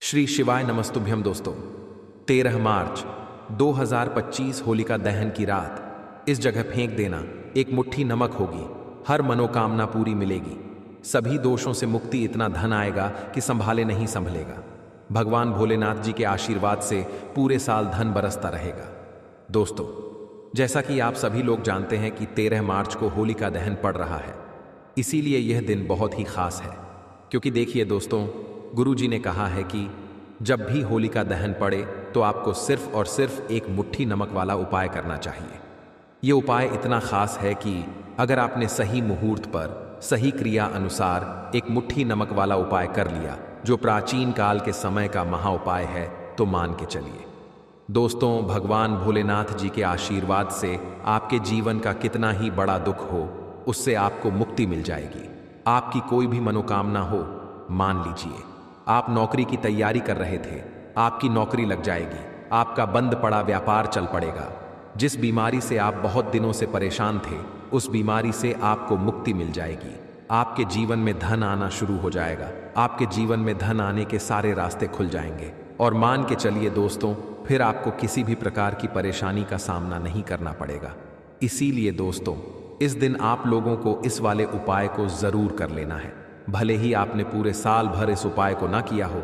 श्री शिवाय नमस्तुभ्यम दोस्तों। 13 मार्च 2025 होलिका दहन की रात। इस जगह फेंक देना, एक मुट्ठी नमक होगी, हर मनोकामना पूरी मिलेगी, सभी दोषों से मुक्ति, इतना धन आएगा कि संभाले नहीं संभलेगा। भगवान भोलेनाथ जी के आशीर्वाद से पूरे साल धन बरसता रहेगा। दोस्तों, जैसा कि आप सभी लोग जानते हैं कि 13 मार्च को होलिका दहन पड़ रहा है, इसीलिए यह दिन बहुत ही खास है। क्योंकि देखिए दोस्तों, गुरु जी ने कहा है कि जब भी होलिका दहन पड़े तो आपको सिर्फ और सिर्फ एक मुट्ठी नमक वाला उपाय करना चाहिए। ये उपाय इतना खास है कि अगर आपने सही मुहूर्त पर सही क्रिया अनुसार एक मुट्ठी नमक वाला उपाय कर लिया, जो प्राचीन काल के समय का महा उपाय है, तो मान के चलिए दोस्तों, भगवान भोलेनाथ जी के आशीर्वाद से आपके जीवन का कितना ही बड़ा दुख हो, उससे आपको मुक्ति मिल जाएगी। आपकी कोई भी मनोकामना हो, मान लीजिए आप नौकरी की तैयारी कर रहे थे, आपकी नौकरी लग जाएगी, आपका बंद पड़ा व्यापार चल पड़ेगा, जिस बीमारी से आप बहुत दिनों से परेशान थे, उस बीमारी से आपको मुक्ति मिल जाएगी। आपके जीवन में धन आना शुरू हो जाएगा, आपके जीवन में धन आने के सारे रास्ते खुल जाएंगे। और मान के चलिए दोस्तों, फिर आपको किसी भी प्रकार की परेशानी का सामना नहीं करना पड़ेगा। इसीलिए दोस्तों, इस दिन आप लोगों को इस वाले उपाय को जरूर कर लेना है। भले ही आपने पूरे साल भर इस उपाय को ना किया हो,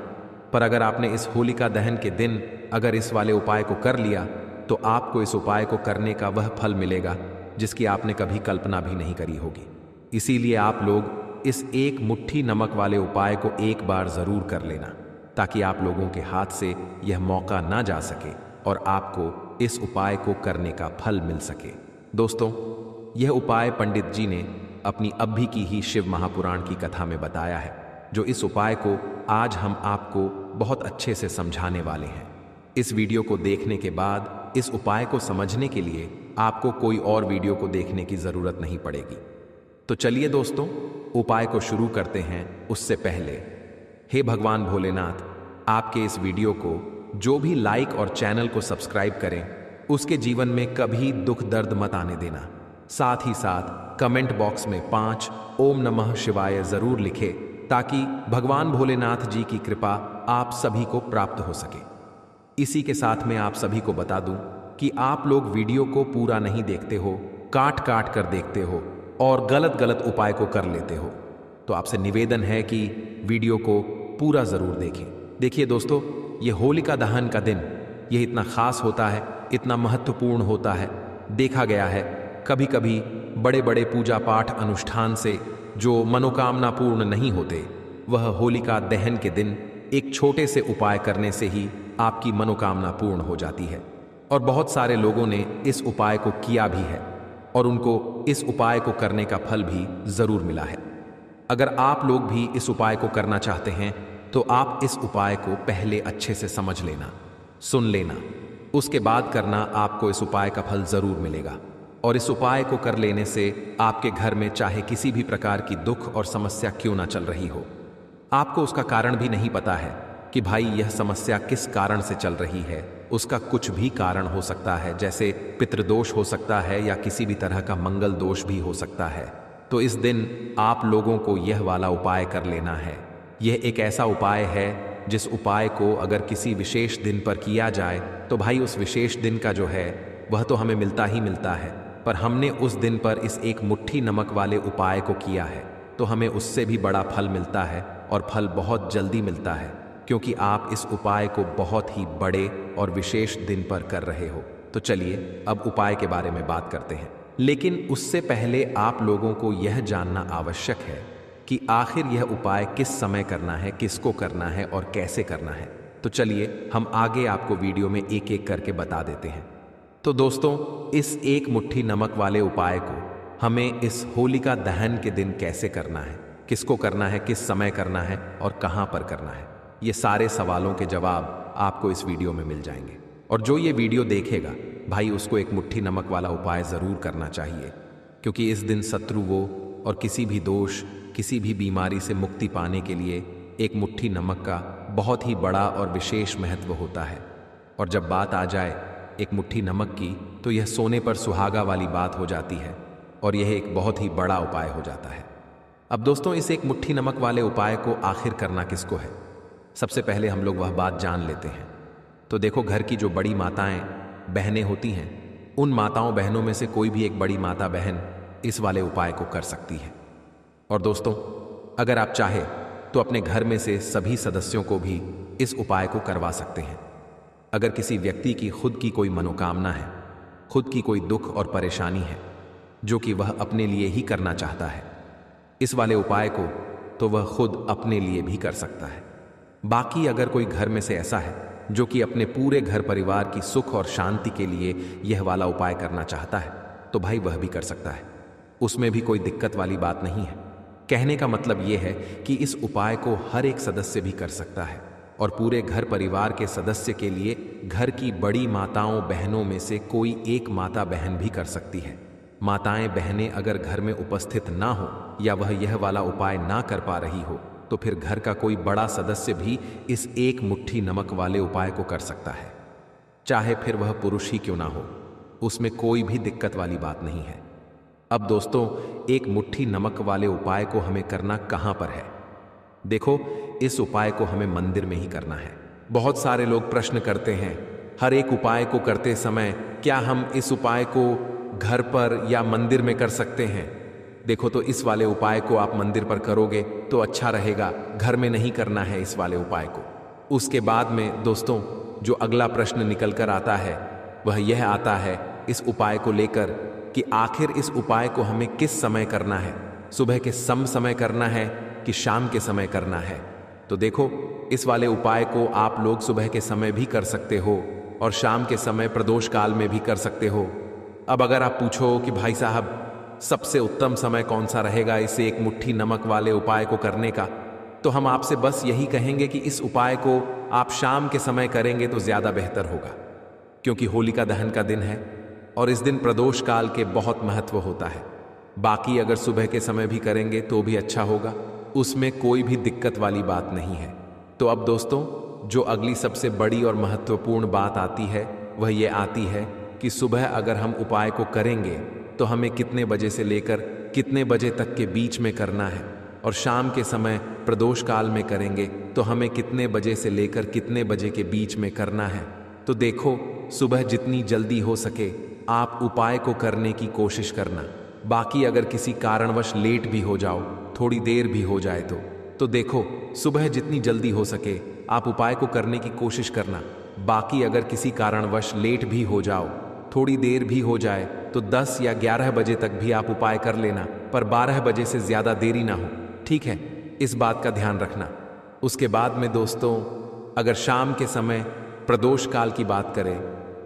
पर अगर आपने इस होलिका दहन के दिन अगर इस वाले उपाय को कर लिया, तो आपको इस उपाय को करने का वह फल मिलेगा जिसकी आपने कभी कल्पना भी नहीं करी होगी। इसीलिए आप लोग इस एक मुट्ठी नमक वाले उपाय को एक बार जरूर कर लेना, ताकि आप लोगों के हाथ से यह मौका ना जा सके और आपको इस उपाय को करने का फल मिल सके। दोस्तों, यह उपाय पंडित जी ने अपनी अभी की ही शिव महापुराण की कथा में बताया है, जो इस उपाय को आज हम आपको बहुत अच्छे से समझाने वाले हैं। इस वीडियो को देखने के बाद इस उपाय को समझने के लिए आपको कोई और वीडियो को देखने की जरूरत नहीं पड़ेगी। तो चलिए दोस्तों, उपाय को शुरू करते हैं। उससे पहले, हे भगवान भोलेनाथ, आपके इस वीडियो को जो भी लाइक और चैनल को सब्सक्राइब करें, उसके जीवन में कभी दुख दर्द मत आने देना। साथ ही साथ कमेंट बॉक्स में 5 ओम नमः शिवाय जरूर लिखे, ताकि भगवान भोलेनाथ जी की कृपा आप सभी को प्राप्त हो सके। इसी के साथ मैं आप सभी को बता दूं कि आप लोग वीडियो को पूरा नहीं देखते हो, काट काट कर देखते हो और गलत गलत उपाय को कर लेते हो। तो आपसे निवेदन है कि वीडियो को पूरा जरूर देखें। देखिए दोस्तों, ये होलिका दहन का दिन ये इतना खास होता है, इतना महत्वपूर्ण होता है। देखा गया है कभी कभी बड़े बड़े पूजा पाठ अनुष्ठान से जो मनोकामना पूर्ण नहीं होते, वह होलिका दहन के दिन एक छोटे से उपाय करने से ही आपकी मनोकामना पूर्ण हो जाती है। और बहुत सारे लोगों ने इस उपाय को किया भी है और उनको इस उपाय को करने का फल भी जरूर मिला है। अगर आप लोग भी इस उपाय को करना चाहते हैं, तो आप इस उपाय को पहले अच्छे से समझ लेना, सुन लेना, उसके बाद करना। आपको इस उपाय का फल जरूर मिलेगा। और इस उपाय को कर लेने से आपके घर में चाहे किसी भी प्रकार की दुख और समस्या क्यों ना चल रही हो, आपको उसका कारण भी नहीं पता है कि भाई यह समस्या किस कारण से चल रही है। उसका कुछ भी कारण हो सकता है, जैसे पितृदोष हो सकता है या किसी भी तरह का मंगल दोष भी हो सकता है। तो इस दिन आप लोगों को यह वाला उपाय कर लेना है। यह एक ऐसा उपाय है जिस उपाय को अगर किसी विशेष दिन पर किया जाए, तो भाई उस विशेष दिन का जो है वह तो हमें मिलता ही मिलता है, पर हमने उस दिन पर इस एक मुट्ठी नमक वाले उपाय को किया है, तो हमें उससे भी बड़ा फल मिलता है और फल बहुत जल्दी मिलता है, क्योंकि आप इस उपाय को बहुत ही बड़े और विशेष दिन पर कर रहे हो। तो चलिए अब उपाय के बारे में बात करते हैं। लेकिन उससे पहले आप लोगों को यह जानना आवश्यक है कि आखिर यह उपाय किस समय करना है, किसको करना है और कैसे करना है। तो चलिए हम आगे आपको वीडियो में एक एक करके बता देते हैं। तो दोस्तों, इस एक मुट्ठी नमक वाले उपाय को हमें इस होलिका दहन के दिन कैसे करना है, किसको करना है, किस समय करना है और कहां पर करना है, ये सारे सवालों के जवाब आपको इस वीडियो में मिल जाएंगे। और जो ये वीडियो देखेगा भाई, उसको एक मुट्ठी नमक वाला उपाय जरूर करना चाहिए, क्योंकि इस दिन शत्रु वो और किसी भी दोष, किसी भी बीमारी से मुक्ति पाने के लिए एक मुट्ठी नमक का बहुत ही बड़ा और विशेष महत्व होता है। और जब बात आ जाए एक मुट्ठी नमक की, तो यह सोने पर सुहागा वाली बात हो जाती है और यह एक बहुत ही बड़ा उपाय हो जाता है। अब दोस्तों, इस एक मुट्ठी नमक वाले उपाय को आखिर करना किसको है? सबसे पहले हम लोग वह बात जान लेते हैं। तो देखो, घर की जो बड़ी माताएं बहनें होती हैं, उन माताओं बहनों में से कोई भी एक बड़ी माता बहन इस वाले उपाय को कर सकती है। और दोस्तों, अगर आप चाहे तो अपने घर में से सभी सदस्यों को भी इस उपाय को करवा सकते हैं। अगर किसी व्यक्ति की खुद की कोई मनोकामना है, खुद की कोई दुख और परेशानी है जो कि वह अपने लिए ही करना चाहता है, इस वाले उपाय को तो वह खुद अपने लिए भी कर सकता है। बाकी अगर कोई घर में से ऐसा है जो कि अपने पूरे घर परिवार की सुख और शांति के लिए यह वाला उपाय करना चाहता है, तो भाई वह भी कर सकता है। उसमें भी कोई दिक्कत वाली बात नहीं है। कहने का मतलब यह है कि इस उपाय को हर एक सदस्य भी कर सकता है और पूरे घर परिवार के सदस्य के लिए घर की बड़ी माताओं बहनों में से कोई एक माता बहन भी कर सकती है। माताएं बहनें अगर घर में उपस्थित ना हो या वह यह वाला उपाय ना कर पा रही हो, तो फिर घर का कोई बड़ा सदस्य भी इस एक मुट्ठी नमक वाले उपाय को कर सकता है, चाहे फिर वह पुरुष ही क्यों ना हो। उसमें कोई भी दिक्कत वाली बात नहीं है। अब दोस्तों, एक मुट्ठी नमक वाले उपाय को हमें करना कहां पर है? देखो, इस उपाय को हमें मंदिर में ही करना है। बहुत सारे लोग प्रश्न करते हैं, हर एक उपाय को करते समय क्या हम इस उपाय को घर पर या मंदिर में कर सकते हैं? देखो, तो इस वाले उपाय को आप मंदिर पर करोगे तो अच्छा रहेगा, घर में नहीं करना है इस वाले उपाय को। उसके बाद में दोस्तों, जो अगला प्रश्न निकल कर आता है वह यह आता है इस उपाय को लेकर कि आखिर इस उपाय को हमें किस समय करना है? सुबह के समय करना है कि शाम के समय करना है? तो देखो, इस वाले उपाय को आप लोग सुबह के समय भी कर सकते हो और शाम के समय प्रदोष काल में भी कर सकते हो। अब अगर आप पूछो कि भाई साहब, सबसे उत्तम समय कौन सा रहेगा इसे एक मुट्ठी नमक वाले उपाय को करने का, तो हम आपसे बस यही कहेंगे कि इस उपाय को आप शाम के समय करेंगे तो ज्यादा बेहतर होगा, क्योंकि होलिका दहन का दिन है और इस दिन प्रदोष काल के बहुत महत्व होता है। बाकी अगर सुबह के समय भी करेंगे तो भी अच्छा होगा, उसमें कोई भी दिक्कत वाली बात नहीं है। तो अब दोस्तों, जो अगली सबसे बड़ी और महत्वपूर्ण बात आती है वह ये आती है कि सुबह अगर हम उपाय को करेंगे तो हमें कितने बजे से लेकर कितने बजे तक के बीच में करना है, और शाम के समय प्रदोष काल में करेंगे तो हमें कितने बजे से लेकर कितने बजे के बीच में करना है। तो देखो, सुबह जितनी जल्दी हो सके आप उपाय को करने की कोशिश करना। बाकी अगर किसी कारणवश लेट भी हो जाओ, थोड़ी देर भी हो जाए तो देखो, सुबह जितनी जल्दी हो सके आप उपाय को करने की कोशिश करना। बाकी अगर किसी कारणवश लेट भी हो जाओ, थोड़ी देर भी हो जाए, तो 10 या 11 बजे तक भी आप उपाय कर लेना, पर 12 बजे से ज्यादा देरी ना हो, ठीक है? इस बात का ध्यान रखना। उसके बाद में दोस्तों, अगर शाम के समय प्रदोष काल की बात करें,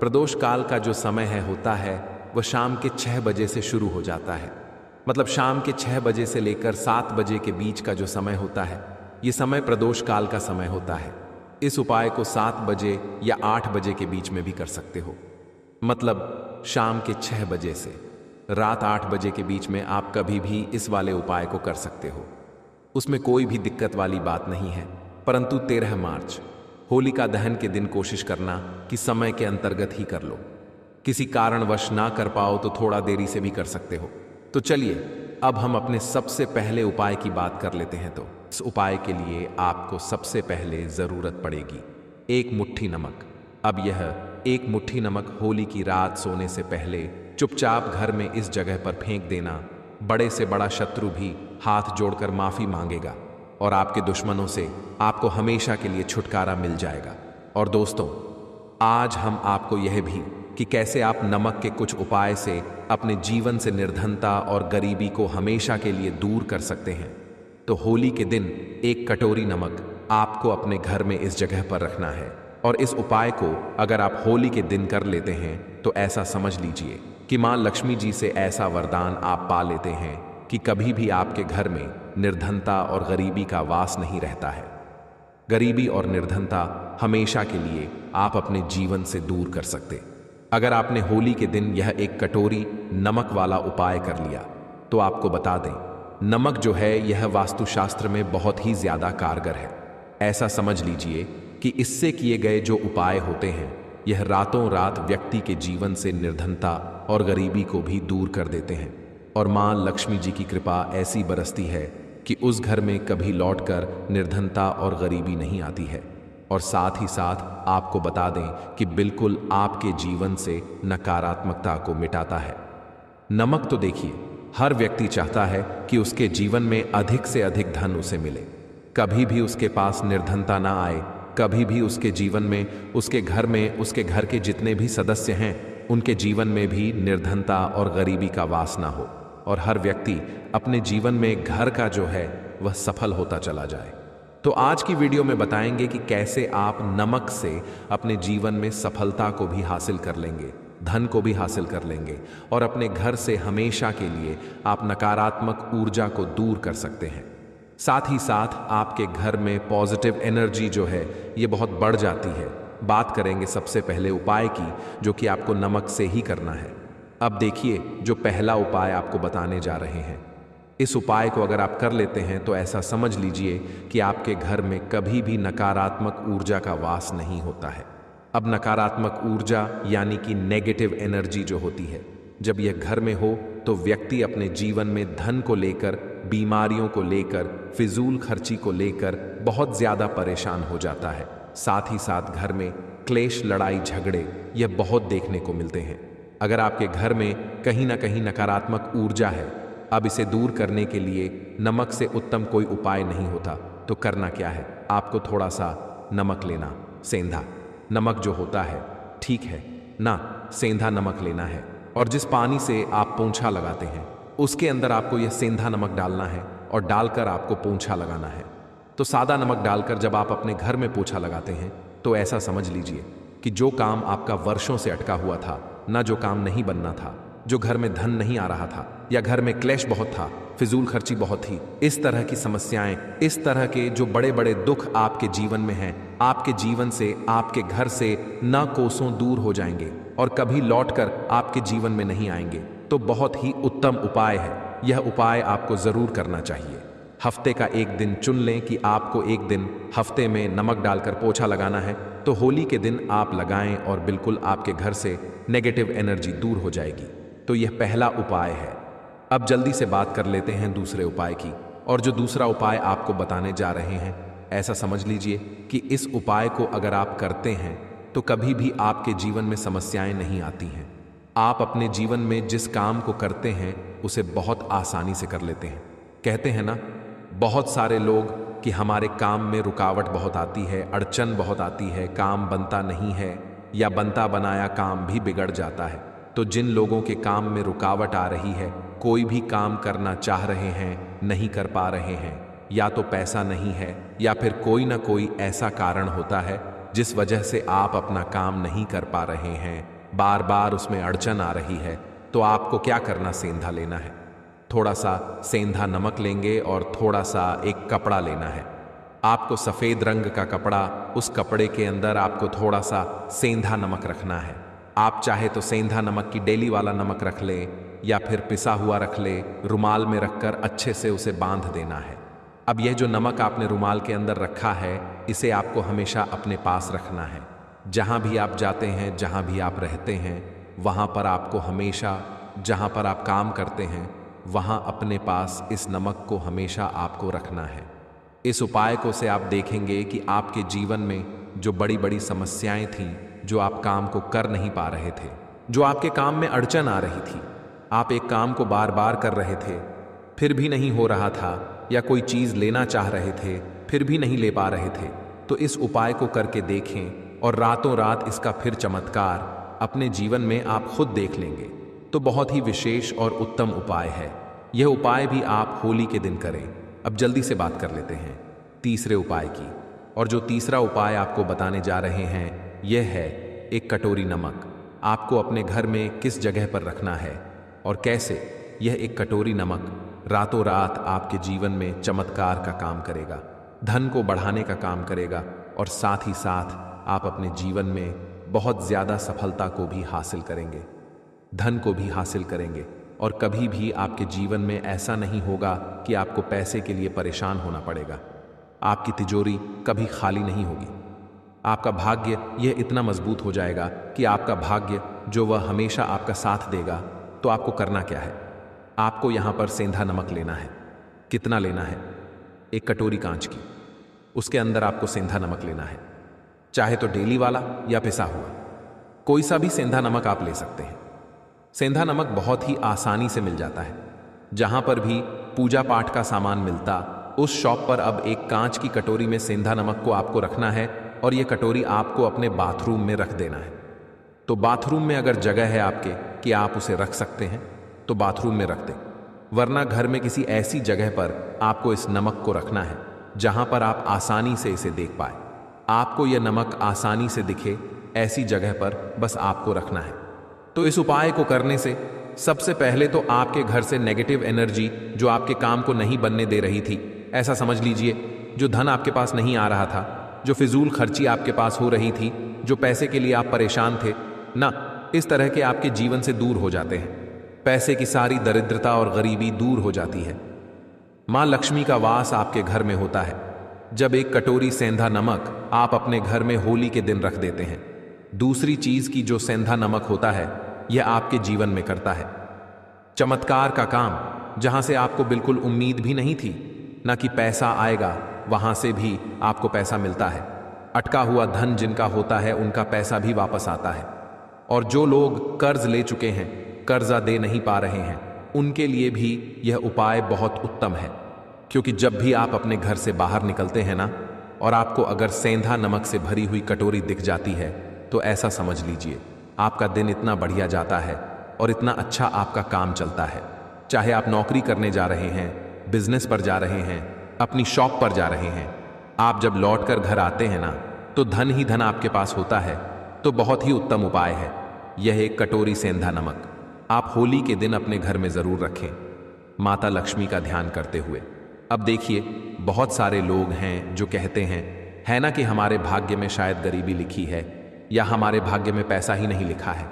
प्रदोष काल का जो समय होता है वह शाम के 6 बजे से शुरू हो जाता है। मतलब शाम के 6 बजे से लेकर 7 बजे के बीच का जो समय होता है, ये समय प्रदोष काल का समय होता है। इस उपाय को 7 बजे या 8 बजे के बीच में भी कर सकते हो। मतलब शाम के 6 बजे से रात 8 बजे के बीच में आप कभी भी इस वाले उपाय को कर सकते हो। उसमें कोई भी दिक्कत वाली बात नहीं है। परंतु 13 मार्च होलिका दहन के दिन कोशिश करना कि समय के अंतर्गत ही कर लो। किसी कारणवश ना कर पाओ तो थोड़ा देरी से भी कर सकते हो। तो चलिए, अब हम अपने सबसे पहले उपाय की बात कर लेते हैं। तो इस उपाय के लिए आपको सबसे पहले जरूरत पड़ेगी 1 मुट्ठी नमक। अब यह 1 मुट्ठी नमक होली की रात सोने से पहले चुपचाप घर में इस जगह पर फेंक देना। बड़े से बड़ा शत्रु भी हाथ जोड़कर माफी मांगेगा और आपके दुश्मनों से आपको हमेशा के लिए छुटकारा मिल जाएगा। और दोस्तों, आज हम आपको यह भी कि कैसे आप नमक के कुछ उपाय से अपने जीवन से निर्धनता और गरीबी को हमेशा के लिए दूर कर सकते हैं। तो होली के दिन 1 कटोरी नमक आपको अपने घर में इस जगह पर रखना है, और इस उपाय को अगर आप होली के दिन कर लेते हैं तो ऐसा समझ लीजिए कि मां लक्ष्मी जी से ऐसा वरदान आप पा लेते हैं कि कभी भी आपके घर में निर्धनता और गरीबी का वास नहीं रहता है। गरीबी और निर्धनता हमेशा के लिए आप अपने जीवन से दूर कर सकते। अगर आपने होली के दिन यह 1 कटोरी नमक वाला उपाय कर लिया तो आपको बता दें, नमक जो है यह वास्तुशास्त्र में बहुत ही ज्यादा कारगर है। ऐसा समझ लीजिए कि इससे किए गए जो उपाय होते हैं यह रातों रात व्यक्ति के जीवन से निर्धनता और गरीबी को भी दूर कर देते हैं। और मां लक्ष्मी जी की कृपा ऐसी बरसती है कि उस घर में कभी लौटकर निर्धनता और गरीबी नहीं आती है। और साथ ही साथ आपको बता दें कि बिल्कुल आपके जीवन से नकारात्मकता को मिटाता है। नमक तो देखिए, हर व्यक्ति चाहता है कि उसके जीवन में अधिक से अधिक धन उसे मिले, कभी भी उसके पास निर्धनता ना आए, कभी भी उसके जीवन में, उसके घर में, उसके घर के जितने भी सदस्य हैं उनके जीवन में भी निर्धनता और गरीबी का वास ना हो, और हर व्यक्ति अपने जीवन में घर का जो है वह सफल होता चला जाए। तो आज की वीडियो में बताएंगे कि कैसे आप नमक से अपने जीवन में सफलता को भी हासिल कर लेंगे, धन को भी हासिल कर लेंगे, और अपने घर से हमेशा के लिए आप नकारात्मक ऊर्जा को दूर कर सकते हैं। साथ ही साथ आपके घर में पॉजिटिव एनर्जी जो है ये बहुत बढ़ जाती है। बात करेंगे सबसे पहले उपाय की, जो कि आपको नमक से ही करना है। अब देखिए, जो पहला उपाय आपको बताने जा रहे हैं, इस उपाय को अगर आप कर लेते हैं तो ऐसा समझ लीजिए कि आपके घर में कभी भी नकारात्मक ऊर्जा का वास नहीं होता है। अब नकारात्मक ऊर्जा यानी कि नेगेटिव एनर्जी जो होती है, जब यह घर में हो तो व्यक्ति अपने जीवन में धन को लेकर, बीमारियों को लेकर, फिजूल खर्ची को लेकर बहुत ज्यादा परेशान हो जाता है। साथ ही साथ घर में क्लेश, लड़ाई झगड़े यह बहुत देखने को मिलते हैं। अगर आपके घर में कहीं ना कहीं नकारात्मक ऊर्जा है, अब इसे दूर करने के लिए नमक से उत्तम कोई उपाय नहीं होता। तो करना क्या है, आपको थोड़ा सा नमक लेना, सेंधा नमक जो होता है, ठीक है ना, सेंधा नमक लेना है, और जिस पानी से आप पोंछा लगाते हैं उसके अंदर आपको यह सेंधा नमक डालना है और डालकर आपको पोंछा लगाना है। तो सादा नमक डालकर जब आप अपने घर में पोंछा लगाते हैं तो ऐसा समझ लीजिए कि जो काम आपका वर्षों से अटका हुआ था, ना जो काम नहीं बनना था, जो घर में धन नहीं आ रहा था, या घर में क्लेश बहुत था, फिजूल खर्ची बहुत थी, इस तरह की समस्याएं, इस तरह के जो बड़े बड़े दुख आपके जीवन में हैं, आपके जीवन से, आपके घर से न कोसों दूर हो जाएंगे और कभी लौटकर आपके जीवन में नहीं आएंगे। तो बहुत ही उत्तम उपाय है। यह उपाय आपको जरूर करना चाहिए। हफ्ते का एक दिन चुन लें कि आपको एक दिन हफ्ते में नमक डालकर पोछा लगाना है, तो होली के दिन आप लगाएं और बिल्कुल आपके घर से नेगेटिव एनर्जी दूर हो जाएगी। तो यह पहला उपाय है। अब जल्दी से बात कर लेते हैं दूसरे उपाय की। और जो दूसरा उपाय आपको बताने जा रहे हैं, ऐसा समझ लीजिए कि इस उपाय को अगर आप करते हैं तो कभी भी आपके जीवन में समस्याएं नहीं आती हैं। आप अपने जीवन में जिस काम को करते हैं उसे बहुत आसानी से कर लेते हैं। कहते हैं ना बहुत सारे लोग कि हमारे काम में रुकावट बहुत आती है, अड़चन बहुत आती है, काम बनता नहीं है, या बनता बनाया काम भी बिगड़ जाता है। तो जिन लोगों के काम में रुकावट आ रही है, कोई भी काम करना चाह रहे हैं, नहीं कर पा रहे हैं, या तो पैसा नहीं है, या फिर कोई ना कोई ऐसा कारण होता है जिस वजह से आप अपना काम नहीं कर पा रहे हैं, बार बार उसमें अड़चन आ रही है, तो आपको क्या करना, सेंधा लेना है। थोड़ा सा सेंधा नमक लेंगे और थोड़ा सा एक कपड़ा लेना है। आपको सफ़ेद रंग का कपड़ा, उस कपड़े के अंदर आपको थोड़ा सा सेंधा नमक रखना है। आप चाहे तो सेंधा नमक की डेली वाला नमक रख लें, या फिर पिसा हुआ रख ले, रुमाल में रखकर अच्छे से उसे बांध देना है। अब यह जो नमक आपने रुमाल के अंदर रखा है, इसे आपको हमेशा अपने पास रखना है। जहाँ भी आप जाते हैं, जहाँ भी आप रहते हैं, वहाँ पर आपको हमेशा, जहाँ पर आप काम करते हैं, वहाँ अपने पास इस नमक को हमेशा आपको रखना है। इस उपाय को से आप देखेंगे कि आपके जीवन में जो बड़ी बड़ी समस्याएं थीं, जो आप काम को कर नहीं पा रहे थे, जो आपके काम में अड़चन आ रही थी, आप एक काम को बार बार कर रहे थे फिर भी नहीं हो रहा था, या कोई चीज़ लेना चाह रहे थे फिर भी नहीं ले पा रहे थे, तो इस उपाय को करके देखें और रातों रात इसका फिर चमत्कार अपने जीवन में आप खुद देख लेंगे। तो बहुत ही विशेष और उत्तम उपाय है। यह उपाय भी आप होली के दिन करें। अब जल्दी से बात कर लेते हैं तीसरे उपाय की। और जो तीसरा उपाय आपको बताने जा रहे हैं, यह है एक कटोरी नमक। आपको अपने घर में किस जगह पर रखना है और कैसे। यह एक कटोरी नमक रातों रात आपके जीवन में चमत्कार का काम करेगा, धन को बढ़ाने का काम करेगा, और साथ ही साथ आप अपने जीवन में बहुत ज़्यादा सफलता को भी हासिल करेंगे, धन को भी हासिल करेंगे, और कभी भी आपके जीवन में ऐसा नहीं होगा कि आपको पैसे के लिए परेशान होना पड़ेगा। आपकी तिजोरी कभी खाली नहीं होगी। आपका भाग्य यह इतना मजबूत हो जाएगा कि आपका भाग्य जो वह हमेशा आपका साथ देगा। तो आपको करना क्या है, आपको यहाँ पर सेंधा नमक लेना है। कितना लेना है, एक कटोरी कांच की। उसके अंदर आपको सेंधा नमक लेना है, चाहे तो डेली वाला या पिसा हुआ, कोई सा भी सेंधा नमक आप ले सकते हैं। सेंधा नमक बहुत ही आसानी से मिल जाता है। जहां पर भी पूजा पाठ का सामान मिलता, उस शॉप पर अब एक कांच की कटोरी में सेंधा नमक को आपको रखना है और यह कटोरी आपको अपने बाथरूम में रख देना है। तो बाथरूम में अगर जगह है आपके कि आप उसे रख सकते हैं तो बाथरूम में रख दें, वरना घर में किसी ऐसी जगह पर आपको इस नमक को रखना है जहां पर आप आसानी से इसे देख पाए। आपको यह नमक आसानी से दिखे ऐसी जगह पर बस आपको रखना है। तो इस उपाय को करने से सबसे पहले तो आपके घर से नेगेटिव एनर्जी जो आपके काम को नहीं बनने दे रही थी, ऐसा समझ लीजिए जो धन आपके पास नहीं आ रहा था, जो फिजूल खर्ची आपके पास हो रही थी, जो पैसे के लिए आप परेशान थे ना, इस तरह के आपके जीवन से दूर हो जाते हैं। पैसे की सारी दरिद्रता और गरीबी दूर हो जाती है। मां लक्ष्मी का वास आपके घर में होता है जब एक कटोरी सेंधा नमक आप अपने घर में होली के दिन रख देते हैं। दूसरी चीज की जो सेंधा नमक होता है यह आपके जीवन में करता है चमत्कार का काम। जहां से आपको बिल्कुल उम्मीद भी नहीं थी ना कि पैसा आएगा, वहां से भी आपको पैसा मिलता है। अटका हुआ धन जिनका होता है उनका पैसा भी वापस आता है। और जो लोग कर्ज ले चुके हैं, कर्जा दे नहीं पा रहे हैं, उनके लिए भी यह उपाय बहुत उत्तम है। क्योंकि जब भी आप अपने घर से बाहर निकलते हैं ना, और आपको अगर सेंधा नमक से भरी हुई कटोरी दिख जाती है तो ऐसा समझ लीजिए आपका दिन इतना बढ़िया जाता है और इतना अच्छा आपका काम चलता है। चाहे आप नौकरी करने जा रहे हैं, बिजनेस पर जा रहे हैं, अपनी शॉप पर जा रहे हैं, आप जब लौट कर घर आते हैं ना तो धन ही धन आपके पास होता है। तो बहुत ही उत्तम उपाय है यह एक कटोरी सेंधा नमक। आप होली के दिन अपने घर में जरूर रखें माता लक्ष्मी का ध्यान करते हुए। अब देखिए बहुत सारे लोग हैं जो कहते हैं है ना कि हमारे भाग्य में शायद गरीबी लिखी है या हमारे भाग्य में पैसा ही नहीं लिखा है,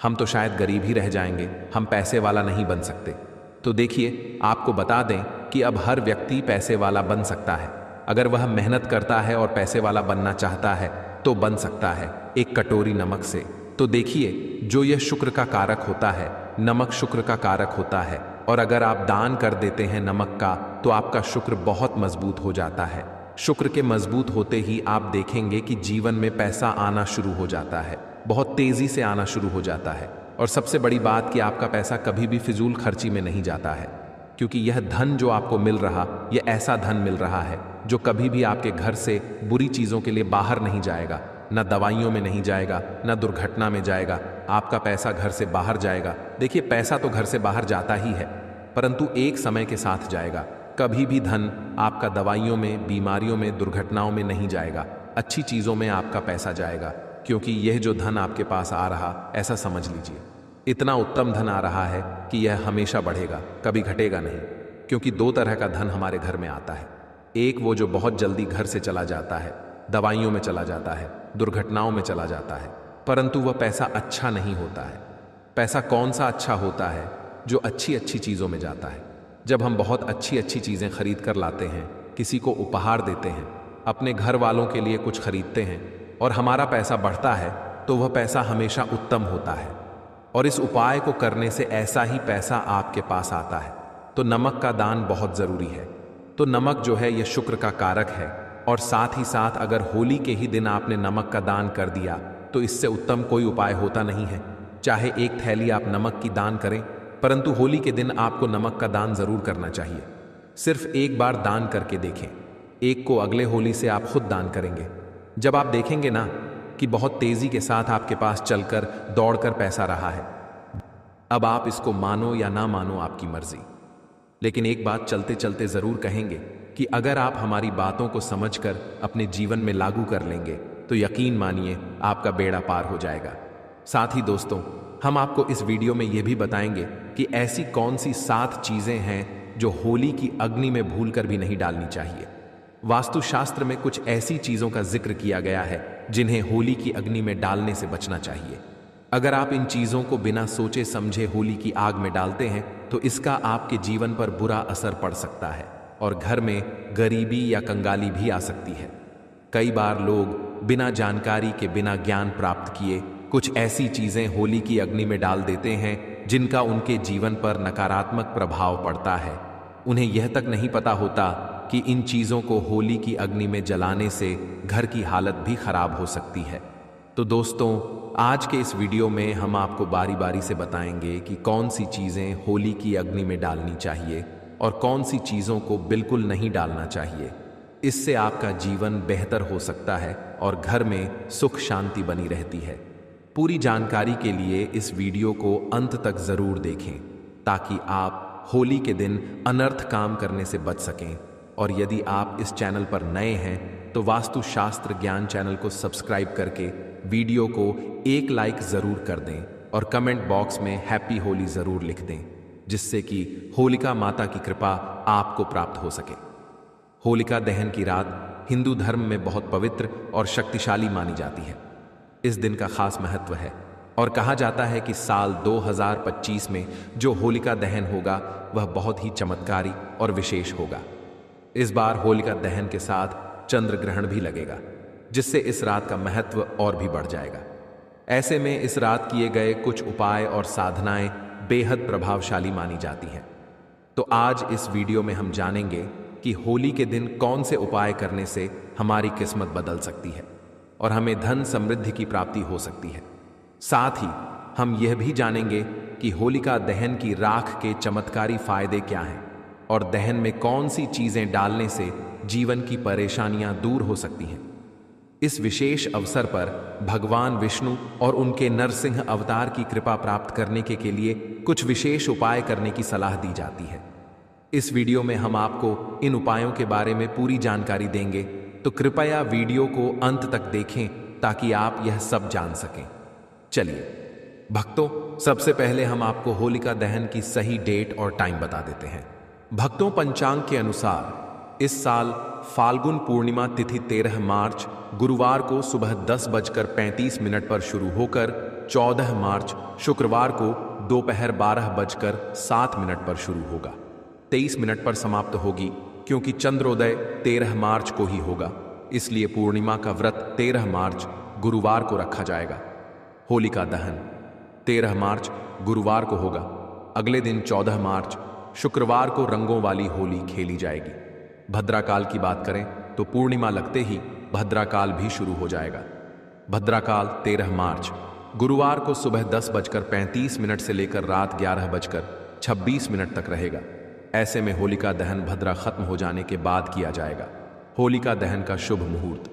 हम तो शायद गरीब ही रह जाएंगे, हम पैसे वाला नहीं बन सकते। तो देखिए आपको बता दें कि अब हर व्यक्ति पैसे वाला बन सकता है। अगर वह मेहनत करता है और पैसे वाला बनना चाहता है तो बन सकता है एक कटोरी नमक से। तो देखिए जो यह शुक्र का कारक होता है, नमक शुक्र का कारक होता है, और अगर आप दान कर देते हैं नमक का तो आपका शुक्र बहुत मजबूत हो जाता है। शुक्र के मजबूत होते ही आप देखेंगे कि जीवन में पैसा आना शुरू हो जाता है, बहुत तेजी से आना शुरू हो जाता है। और सबसे बड़ी बात कि आपका पैसा कभी भी फिजूल खर्ची में नहीं जाता है, क्योंकि यह धन जो आपको मिल रहा, यह ऐसा धन मिल रहा है जो कभी भी आपके घर से बुरी चीजों के लिए बाहर नहीं जाएगा, ना दवाइयों में नहीं जाएगा, ना दुर्घटना में जाएगा। आपका पैसा घर से बाहर जाएगा। देखिए पैसा तो घर से बाहर जाता ही है, परंतु एक समय के साथ जाएगा। कभी भी धन आपका दवाइयों में, बीमारियों में, दुर्घटनाओं में नहीं जाएगा, अच्छी चीजों में आपका पैसा जाएगा। क्योंकि यह जो धन आपके पास आ रहा, ऐसा समझ लीजिए इतना उत्तम धन आ रहा है कि यह हमेशा बढ़ेगा, कभी घटेगा नहीं। क्योंकि दो तरह का धन हमारे घर में आता है, एक वो जो बहुत जल्दी घर से चला जाता है, दवाइयों में चला जाता है, दुर्घटनाओं में चला जाता है, परंतु वह पैसा अच्छा नहीं होता है। पैसा कौन सा अच्छा होता है? जो अच्छी अच्छी चीजों में जाता है। जब हम बहुत अच्छी अच्छी चीजें खरीद कर लाते हैं, किसी को उपहार देते हैं, अपने घर वालों के लिए कुछ खरीदते हैं और हमारा पैसा बढ़ता है, तो वह पैसा हमेशा उत्तम होता है। और इस उपाय को करने से ऐसा ही पैसा आपके पास आता है। तो नमक का दान बहुत जरूरी है। तो नमक जो है यह शुक्र का कारक है, और साथ ही साथ अगर होली के ही दिन आपने नमक का दान कर दिया तो इससे उत्तम कोई उपाय होता नहीं है। चाहे एक थैली आप नमक की दान करें, परंतु होली के दिन आपको नमक का दान जरूर करना चाहिए। सिर्फ एक बार दान करके देखें, एक को अगले होली से आप खुद दान करेंगे। जब आप देखेंगे ना कि बहुत तेजी के साथ आपके पास चलकर दौड़कर पैसा रहा है, अब आप इसको मानो या ना मानो आपकी मर्जी, लेकिन एक बात चलते चलते जरूर कहेंगे कि अगर आप हमारी बातों को समझकर अपने जीवन में लागू कर लेंगे तो यकीन मानिए आपका बेड़ा पार हो जाएगा। साथ ही दोस्तों, हम आपको इस वीडियो में यह भी बताएंगे कि ऐसी कौन सी 7 चीजें हैं जो होली की अग्नि में भूलकर भी नहीं डालनी चाहिए। वास्तुशास्त्र में कुछ ऐसी चीजों का जिक्र किया गया है जिन्हें होली की अग्नि में डालने से बचना चाहिए। अगर आप इन चीजों को बिना सोचे समझे होली की आग में डालते हैं तो इसका आपके जीवन पर बुरा असर पड़ सकता है और घर में गरीबी या कंगाली भी आ सकती है। कई बार लोग बिना जानकारी के, बिना ज्ञान प्राप्त किए कुछ ऐसी चीजें होली की अग्नि में डाल देते हैं जिनका उनके जीवन पर नकारात्मक प्रभाव पड़ता है। उन्हें यह तक नहीं पता होता कि इन चीज़ों को होली की अग्नि में जलाने से घर की हालत भी खराब हो सकती है। तो दोस्तों, आज के इस वीडियो में हम आपको बारी बारी से बताएंगे कि कौन सी चीज़ें होली की अग्नि में डालनी चाहिए और कौन सी चीज़ों को बिल्कुल नहीं डालना चाहिए। इससे आपका जीवन बेहतर हो सकता है और घर में सुख शांति बनी रहती है। पूरी जानकारी के लिए इस वीडियो को अंत तक ज़रूर देखें ताकि आप होली के दिन अनर्थ काम करने से बच सकें। और यदि आप इस चैनल पर नए हैं तो वास्तुशास्त्र ज्ञान चैनल को सब्सक्राइब करके वीडियो को एक लाइक ज़रूर कर दें और कमेंट बॉक्स में हैप्पी होली ज़रूर लिख दें, जिससे कि होलिका माता की कृपा आपको प्राप्त हो सके। होलिका दहन की रात हिंदू धर्म में बहुत पवित्र और शक्तिशाली मानी जाती है। इस दिन का खास महत्व है और कहा जाता है कि साल 2025 में जो होलिका दहन होगा वह बहुत ही चमत्कारी और विशेष होगा। इस बार होलिका दहन के साथ चंद्र ग्रहण भी लगेगा, जिससे इस रात का महत्व और भी बढ़ जाएगा। ऐसे में इस रात किए गए कुछ उपाय और साधनाएं बेहद प्रभावशाली मानी जाती हैं। तो आज इस वीडियो में हम जानेंगे कि होली के दिन कौन से उपाय करने से हमारी किस्मत बदल सकती है और हमें धन समृद्धि की प्राप्ति हो सकती है। साथ ही हम यह भी जानेंगे कि होलिका दहन की राख के चमत्कारी फायदे क्या हैं और दहन में कौन सी चीजें डालने से जीवन की परेशानियां दूर हो सकती हैं। इस विशेष अवसर पर भगवान विष्णु और उनके नरसिंह अवतार की कृपा प्राप्त करने के लिए कुछ विशेष उपाय करने की सलाह दी जाती है। इस वीडियो में हम आपको इन उपायों के बारे में पूरी जानकारी देंगे, तो कृपया वीडियो को अंत तक देखें ताकि आप यह सब जान सकें। चलिए भक्तों, सबसे पहले हम आपको होलिका दहन की सही डेट और टाइम बता देते हैं। भक्तों, पंचांग के अनुसार इस साल फाल्गुन पूर्णिमा तिथि 13 मार्च गुरुवार को सुबह 10:35 पर शुरू होकर 14 मार्च शुक्रवार को दोपहर 12:07 पर शुरू होगा। 23 मिनट पर समाप्त होगी, क्योंकि चंद्रोदय 13 मार्च को ही होगा। इसलिए पूर्णिमा का व्रत 13 मार्च गुरुवार को रखा जाएगा। होलिका दहन 13 मार्च गुरुवार को होगा। अगले दिन 14 मार्च शुक्रवार को रंगों वाली होली खेली जाएगी। भद्राकाल की बात करें तो पूर्णिमा लगते ही भद्राकाल भी शुरू हो जाएगा। भद्राकाल 13 मार्च गुरुवार को सुबह 10:35 से लेकर रात 11:26 तक रहेगा। ऐसे में होलिका दहन भद्रा खत्म हो जाने के बाद किया जाएगा। होलिका दहन का शुभ मुहूर्त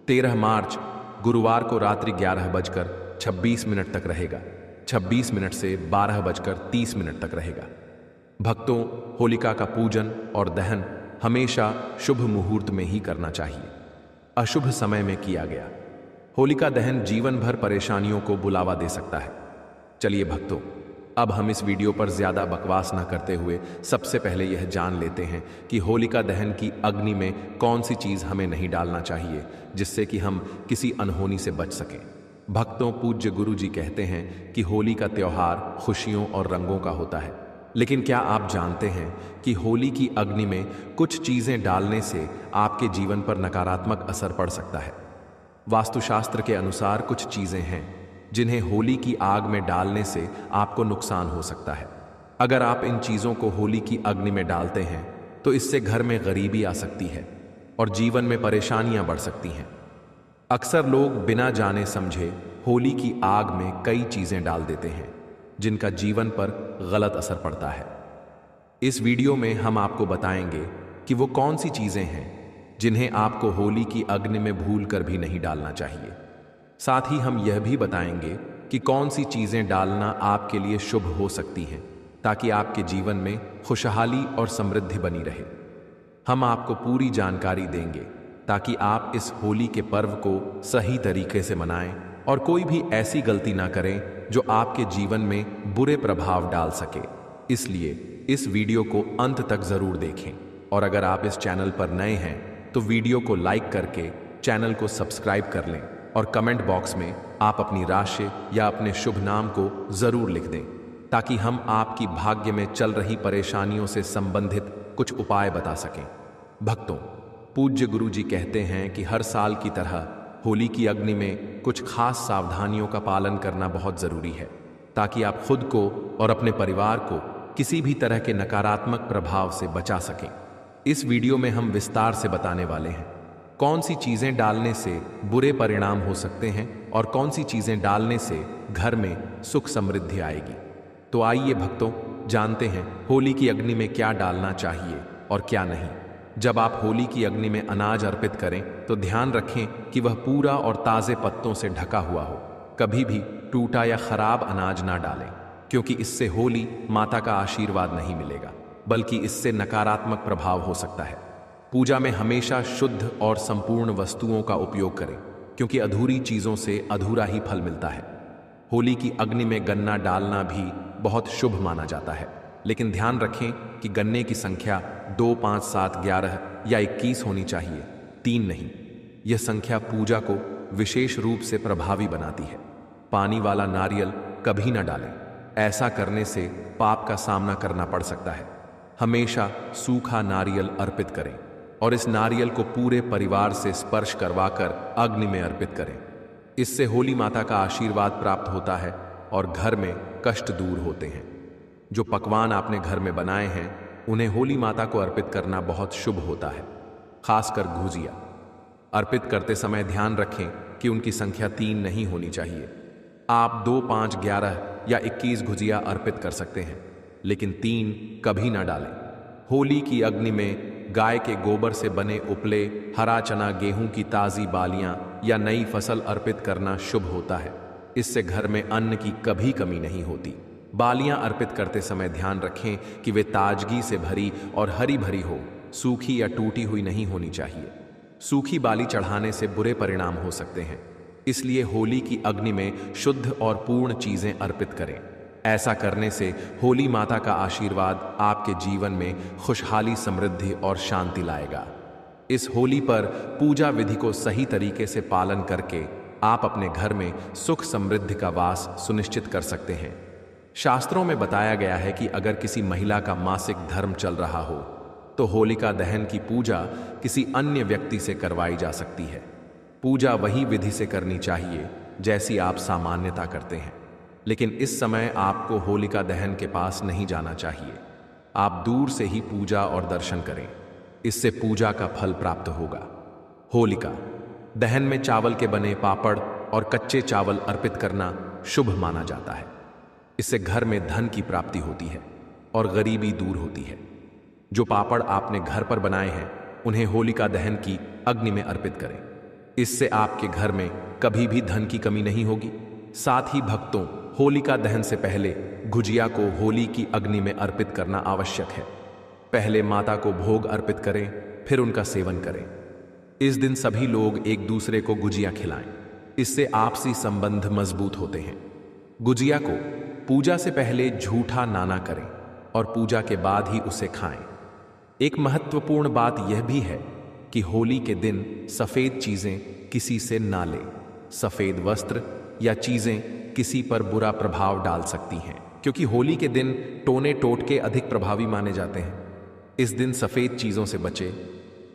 13 मार्च गुरुवार को रात्रि 11:26 तक रहेगा। 26 मिनट से 12:30 तक रहेगा। भक्तों, होलिका का पूजन और दहन हमेशा शुभ मुहूर्त में ही करना चाहिए। अशुभ समय में किया गया होलिका दहन जीवन भर परेशानियों को बुलावा दे सकता है। चलिए भक्तों, अब हम इस वीडियो पर ज्यादा बकवास न करते हुए सबसे पहले यह जान लेते हैं कि होलिका दहन की अग्नि में कौन सी चीज हमें नहीं डालना चाहिए, जिससे कि हम किसी अनहोनी से बच सकें। भक्तों, पूज्य गुरु जी कहते हैं कि होली का त्योहार खुशियों और रंगों का होता है, लेकिन क्या आप जानते हैं कि होली की अग्नि में कुछ चीजें डालने से आपके जीवन पर नकारात्मक असर पड़ सकता है। वास्तुशास्त्र के अनुसार कुछ चीजें हैं जिन्हें होली की आग में डालने से आपको नुकसान हो सकता है। अगर आप इन चीजों को होली की अग्नि में डालते हैं तो इससे घर में गरीबी आ सकती है और जीवन में परेशानियां बढ़ सकती हैं। अक्सर लोग बिना जाने समझे होली की आग में कई चीजें डाल देते हैं, जिनका जीवन पर गलत असर पड़ता है। इस वीडियो में हम आपको बताएंगे कि वो कौन सी चीजें हैं जिन्हें आपको होली की अग्नि में भूलकर भी नहीं डालना चाहिए। साथ ही हम यह भी बताएंगे कि कौन सी चीजें डालना आपके लिए शुभ हो सकती हैं, ताकि आपके जीवन में खुशहाली और समृद्धि बनी रहे। हम आपको पूरी जानकारी देंगे ताकि आप इस होली के पर्व को सही तरीके से मनाएं और कोई भी ऐसी गलती ना करें जो आपके जीवन में बुरे प्रभाव डाल सके। इसलिए इस वीडियो को अंत तक जरूर देखें और अगर आप इस चैनल पर नए हैं तो वीडियो को लाइक करके चैनल को सब्सक्राइब कर लें और कमेंट बॉक्स में आप अपनी राशि या अपने शुभ नाम को जरूर लिख दें, ताकि हम आपकी भाग्य में चल रही परेशानियों से संबंधित कुछ उपाय बता सकें। भक्तों, पूज्य गुरु जी कहते हैं कि हर साल की तरह होली की अग्नि में कुछ खास सावधानियों का पालन करना बहुत जरूरी है, ताकि आप खुद को और अपने परिवार को किसी भी तरह के नकारात्मक प्रभाव से बचा सकें। इस वीडियो में हम विस्तार से बताने वाले हैं कौन सी चीजें डालने से बुरे परिणाम हो सकते हैं और कौन सी चीजें डालने से घर में सुख समृद्धि आएगी। तो आइए भक्तों, जानते हैं होली की अग्नि में क्या डालना चाहिए और क्या नहीं। जब आप होली की अग्नि में अनाज अर्पित करें तो ध्यान रखें कि वह पूरा और ताजे पत्तों से ढका हुआ हो। कभी भी टूटा या खराब अनाज ना डालें, क्योंकि इससे होली माता का आशीर्वाद नहीं मिलेगा, बल्कि इससे नकारात्मक प्रभाव हो सकता है। पूजा में हमेशा शुद्ध और संपूर्ण वस्तुओं का उपयोग करें, क्योंकि अधूरी चीजों से अधूरा ही फल मिलता है। होली की अग्नि में गन्ना डालना भी बहुत शुभ माना जाता है, लेकिन ध्यान रखें कि गन्ने की संख्या 2, 5, 7, 11 या 21 होनी चाहिए, 3 नहीं। यह संख्या पूजा को विशेष रूप से प्रभावी बनाती है। पानी वाला नारियल कभी न डालें, ऐसा करने से पाप का सामना करना पड़ सकता है। हमेशा सूखा नारियल अर्पित करें और इस नारियल को पूरे परिवार से स्पर्श करवाकर अग्नि में अर्पित करें। इससे होली माता का आशीर्वाद प्राप्त होता है और घर में कष्ट दूर होते हैं। जो पकवान आपने घर में बनाए हैं उन्हें होली माता को अर्पित करना बहुत शुभ होता है, खासकर गुजिया। अर्पित करते समय ध्यान रखें कि उनकी संख्या 3 नहीं होनी चाहिए। आप 2, 5, 11 या 21 गुजिया अर्पित कर सकते हैं, लेकिन 3 कभी ना डालें। होली की अग्नि में गाय के गोबर से बने उपले, हरा चना, गेहूं की ताज़ी बालियां या नई फसल अर्पित करना शुभ होता है। इससे घर में अन्न की कभी कमी नहीं होती। बालियां अर्पित करते समय ध्यान रखें कि वे ताजगी से भरी और हरी भरी हो, सूखी या टूटी हुई नहीं होनी चाहिए। सूखी बाली चढ़ाने से बुरे परिणाम हो सकते हैं, इसलिए होली की अग्नि में शुद्ध और पूर्ण चीजें अर्पित करें। ऐसा करने से होली माता का आशीर्वाद आपके जीवन में खुशहाली, समृद्धि और शांति लाएगा। इस होली पर पूजा विधि को सही तरीके से पालन करके आप अपने घर में सुख समृद्धि का वास सुनिश्चित कर सकते हैं। शास्त्रों में बताया गया है कि अगर किसी महिला का मासिक धर्म चल रहा हो तो होलिका दहन की पूजा किसी अन्य व्यक्ति से करवाई जा सकती है। पूजा वही विधि से करनी चाहिए जैसी आप सामान्यता करते हैं, लेकिन इस समय आपको होलिका दहन के पास नहीं जाना चाहिए। आप दूर से ही पूजा और दर्शन करें, इससे पूजा का फल प्राप्त होगा। होलिका दहन में चावल के बने पापड़ और कच्चे चावल अर्पित करना शुभ माना जाता है। इससे घर में धन की प्राप्ति होती है और गरीबी दूर होती है। जो पापड़ आपने घर पर बनाए हैं उन्हें होलिका दहन की अग्नि में अर्पित करें। इससे आपके घर में कभी भी धन की कमी नहीं होगी। साथ ही भक्तों, होलिका दहन से पहले गुजिया को होली की अग्नि में अर्पित करना आवश्यक है। पहले माता को भोग अर्पित करें, फिर उनका सेवन करें। इस दिन सभी लोग एक दूसरे को गुजिया खिलाएं, इससे आपसी संबंध मजबूत होते हैं। गुजिया को पूजा से पहले झूठा ना करें और पूजा के बाद ही उसे खाएं। एक महत्वपूर्ण बात यह भी है कि होली के दिन सफेद चीजें किसी से ना लें। सफेद वस्त्र या चीजें किसी पर बुरा प्रभाव डाल सकती हैं, क्योंकि होली के दिन टोने टोटके अधिक प्रभावी माने जाते हैं। इस दिन सफेद चीजों से बचें।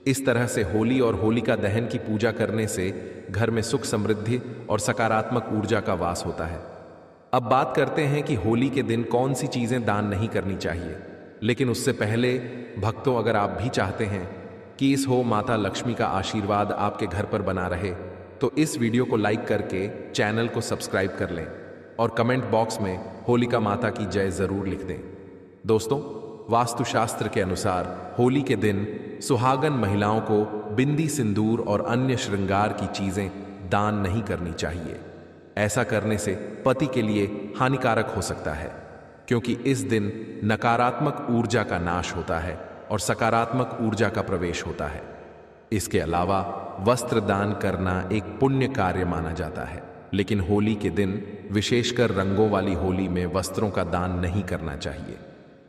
इस तरह से होली और होलिका दहन की पूजा करने से घर में सुख समृद्धि और सकारात्मक ऊर्जा का वास होता है। अब बात करते हैं कि होली के दिन कौन सी चीजें दान नहीं करनी चाहिए। लेकिन उससे पहले भक्तों, अगर आप भी चाहते हैं कि इस हो माता लक्ष्मी का आशीर्वाद आपके घर पर बना रहे, तो इस वीडियो को लाइक करके चैनल को सब्सक्राइब कर लें और कमेंट बॉक्स में होलिका माता की जय जरूर लिख दें। दोस्तों, वास्तुशास्त्र के अनुसार होली के दिन सुहागन महिलाओं को बिंदी, सिंदूर और अन्य श्रृंगार की चीजें दान नहीं करनी चाहिए। ऐसा करने से पति के लिए हानिकारक हो सकता है, क्योंकि इस दिन नकारात्मक ऊर्जा का नाश होता है और सकारात्मक ऊर्जा का प्रवेश होता है। इसके अलावा वस्त्र दान करना एक पुण्य कार्य माना जाता है, लेकिन होली के दिन, विशेषकर रंगों वाली होली में, वस्त्रों का दान नहीं करना चाहिए।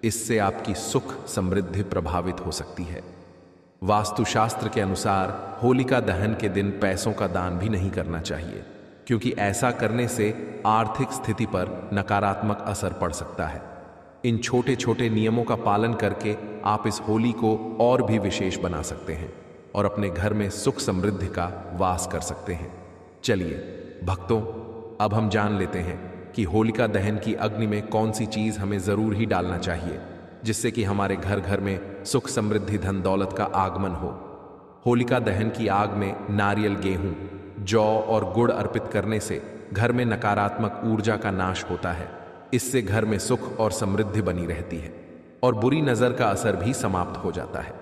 इससे आपकी सुख समृद्धि प्रभावित हो सकती है। वास्तुशास्त्र के अनुसार होलिका दहन के दिन पैसों का दान भी नहीं करना चाहिए, क्योंकि ऐसा करने से आर्थिक स्थिति पर नकारात्मक असर पड़ सकता है। इन छोटे छोटे नियमों का पालन करके आप इस होली को और भी विशेष बना सकते हैं और अपने घर में सुख समृद्धि का वास कर सकते हैं। चलिए भक्तों, अब हम जान लेते हैं कि होलिका दहन की अग्नि में कौन सी चीज हमें जरूर ही डालना चाहिए, जिससे कि हमारे घर घर में सुख समृद्धि धन दौलत का आगमन हो। होलिका दहन की आग में नारियल, गेहूं, जौ और गुड़ अर्पित करने से घर में नकारात्मक ऊर्जा का नाश होता है। इससे घर में सुख और समृद्धि बनी रहती है और बुरी नजर का असर भी समाप्त हो जाता है।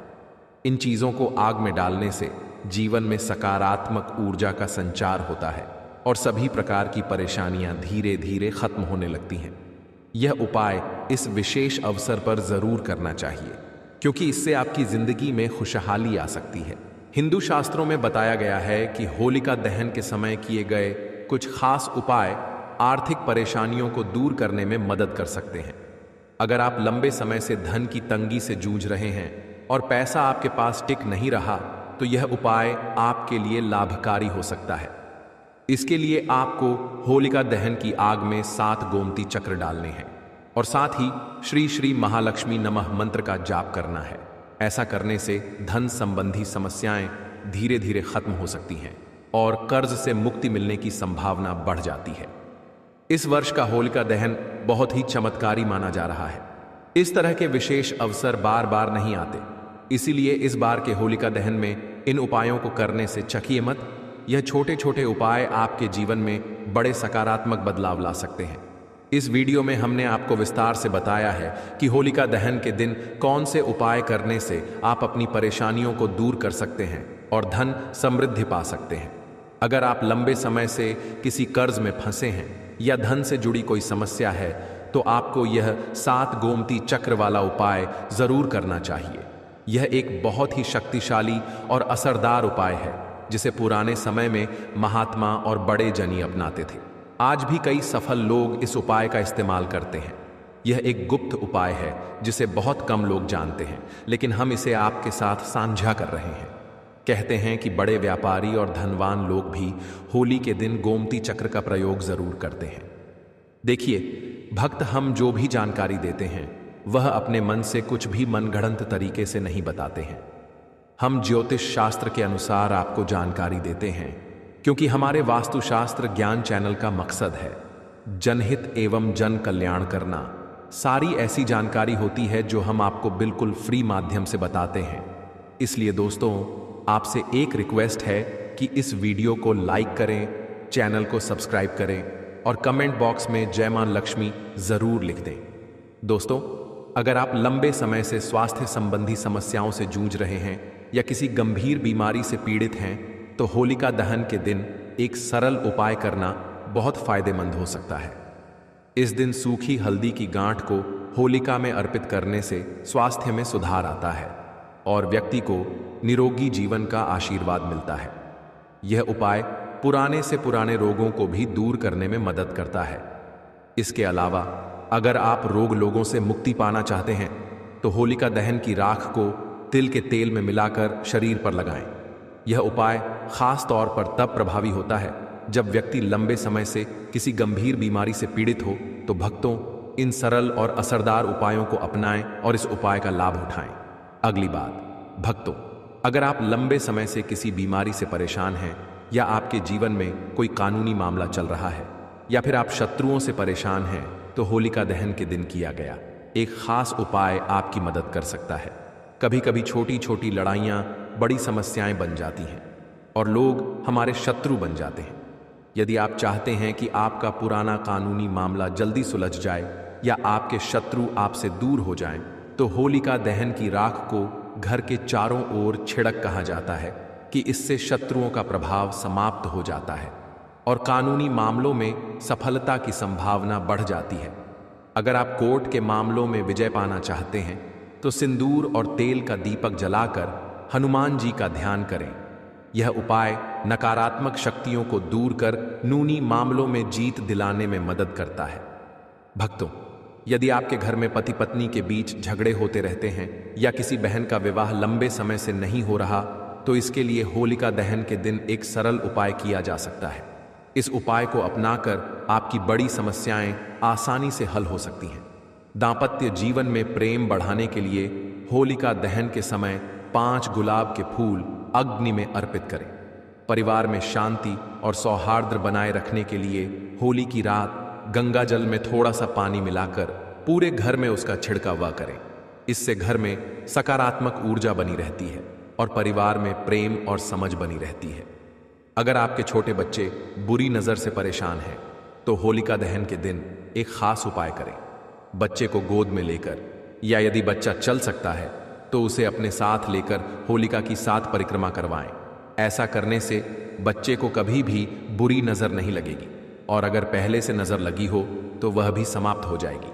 इन चीजों को आग में डालने से जीवन में सकारात्मक ऊर्जा का संचार होता है और सभी प्रकार की परेशानियां धीरे धीरे खत्म होने लगती हैं। यह उपाय इस विशेष अवसर पर जरूर करना चाहिए, क्योंकि इससे आपकी जिंदगी में खुशहाली आ सकती है। हिंदू शास्त्रों में बताया गया है कि होलिका दहन के समय किए गए कुछ खास उपाय आर्थिक परेशानियों को दूर करने में मदद कर सकते हैं। अगर आप लंबे समय से धन की तंगी से जूझ रहे हैं और पैसा आपके पास टिक नहीं रहा, तो यह उपाय आपके लिए लाभकारी हो सकता है। इसके लिए आपको होलिका दहन की आग में 7 गोमती चक्र डालने हैं और साथ ही श्री श्री महालक्ष्मी नमः मंत्र का जाप करना है। ऐसा करने से धन संबंधी समस्याएं धीरे धीरे खत्म हो सकती हैं और कर्ज से मुक्ति मिलने की संभावना बढ़ जाती है। इस वर्ष का होलिका दहन बहुत ही चमत्कारी माना जा रहा है। इस तरह के विशेष अवसर बार बार नहीं आते, इसीलिए इस बार के होलिका दहन में इन उपायों को करने से चखिए मत। यह छोटे छोटे उपाय आपके जीवन में बड़े सकारात्मक बदलाव ला सकते हैं। इस वीडियो में हमने आपको विस्तार से बताया है कि होलिका दहन के दिन कौन से उपाय करने से आप अपनी परेशानियों को दूर कर सकते हैं और धन समृद्धि पा सकते हैं। अगर आप लंबे समय से किसी कर्ज में फंसे हैं या धन से जुड़ी कोई समस्या है, तो आपको यह 7 गोमती चक्र वाला उपाय जरूर करना चाहिए। यह एक बहुत ही शक्तिशाली और असरदार उपाय है, जिसे पुराने समय में महात्मा और बड़े जनी अपनाते थे। आज भी कई सफल लोग इस उपाय का इस्तेमाल करते हैं। यह एक गुप्त उपाय है जिसे बहुत कम लोग जानते हैं, लेकिन हम इसे आपके साथ साझा कर रहे हैं। कहते हैं कि बड़े व्यापारी और धनवान लोग भी होली के दिन गोमती चक्र का प्रयोग जरूर करते हैं। देखिए, भक्त हम जो भी जानकारी देते हैं वह अपने मन से कुछ भी मनगढ़ंत तरीके से नहीं बताते हैं। हम ज्योतिष शास्त्र के अनुसार आपको जानकारी देते हैं, क्योंकि हमारे वास्तुशास्त्र ज्ञान चैनल का मकसद है जनहित एवं जन कल्याण करना। सारी ऐसी जानकारी होती है जो हम आपको बिल्कुल फ्री माध्यम से बताते हैं। इसलिए दोस्तों, आपसे एक रिक्वेस्ट है कि इस वीडियो को लाइक करें, चैनल को सब्सक्राइब करें और कमेंट बॉक्स में जय मां लक्ष्मी जरूर लिख दें। दोस्तों, अगर आप लंबे समय से स्वास्थ्य संबंधी समस्याओं से जूझ रहे हैं या किसी गंभीर बीमारी से पीड़ित हैं, तो होलिका दहन के दिन एक सरल उपाय करना बहुत फायदेमंद हो सकता है। इस दिन सूखी हल्दी की गांठ को होलिका में अर्पित करने से स्वास्थ्य में सुधार आता है और व्यक्ति को निरोगी जीवन का आशीर्वाद मिलता है। यह उपाय पुराने से पुराने रोगों को भी दूर करने में मदद करता है। इसके अलावा अगर आप रोगों से मुक्ति पाना चाहते हैं, तो होलिका दहन की राख को तिल के तेल में मिलाकर शरीर पर लगाएं। यह उपाय खास तौर पर तब प्रभावी होता है जब व्यक्ति लंबे समय से किसी गंभीर बीमारी से पीड़ित हो। तो भक्तों, इन सरल और असरदार उपायों को अपनाएं और इस उपाय का लाभ उठाएं। अगली बात, भक्तों, अगर आप लंबे समय से किसी बीमारी से परेशान हैं या आपके जीवन में कोई कानूनी मामला चल रहा है या फिर आप शत्रुओं से परेशान हैं, तो होलिका दहन के दिन किया गया एक खास उपाय आपकी मदद कर सकता है। कभी कभी छोटी छोटी लड़ाइयाँ बड़ी समस्याएं बन जाती हैं और लोग हमारे शत्रु बन जाते हैं। यदि आप चाहते हैं कि आपका पुराना कानूनी मामला जल्दी सुलझ जाए या आपके शत्रु आपसे दूर हो जाएं, तो होलिका दहन की राख को घर के चारों ओर छिड़क कहा जाता है कि इससे शत्रुओं का प्रभाव समाप्त हो जाता है और कानूनी मामलों में सफलता की संभावना बढ़ जाती है। अगर आप कोर्ट के मामलों में विजय पाना चाहते हैं, तो सिंदूर और तेल का दीपक जलाकर हनुमान जी का ध्यान करें। यह उपाय नकारात्मक शक्तियों को दूर कर कानूनी मामलों में जीत दिलाने में मदद करता है। भक्तों, यदि आपके घर में पति पत्नी के बीच झगड़े होते रहते हैं या किसी बहन का विवाह लंबे समय से नहीं हो रहा, तो इसके लिए होलिका दहन के दिन एक सरल उपाय किया जा सकता है। इस उपाय को अपनाकर आपकी बड़ी समस्याएं आसानी से हल हो सकती हैं। दांपत्य जीवन में प्रेम बढ़ाने के लिए होलिका दहन के समय 5 गुलाब के फूल अग्नि में अर्पित करें। परिवार में शांति और सौहार्द बनाए रखने के लिए होली की रात गंगा जल में थोड़ा सा पानी मिलाकर पूरे घर में उसका छिड़काव करें। इससे घर में सकारात्मक ऊर्जा बनी रहती है और परिवार में प्रेम और समझ बनी रहती है। अगर आपके छोटे बच्चे बुरी नज़र से परेशान हैं तो होलिका दहन के दिन एक खास उपाय करें। बच्चे को गोद में लेकर या यदि बच्चा चल सकता है तो उसे अपने साथ लेकर होलिका की 7 परिक्रमा करवाएं। ऐसा करने से बच्चे को कभी भी बुरी नज़र नहीं लगेगी और अगर पहले से नज़र लगी हो तो वह भी समाप्त हो जाएगी।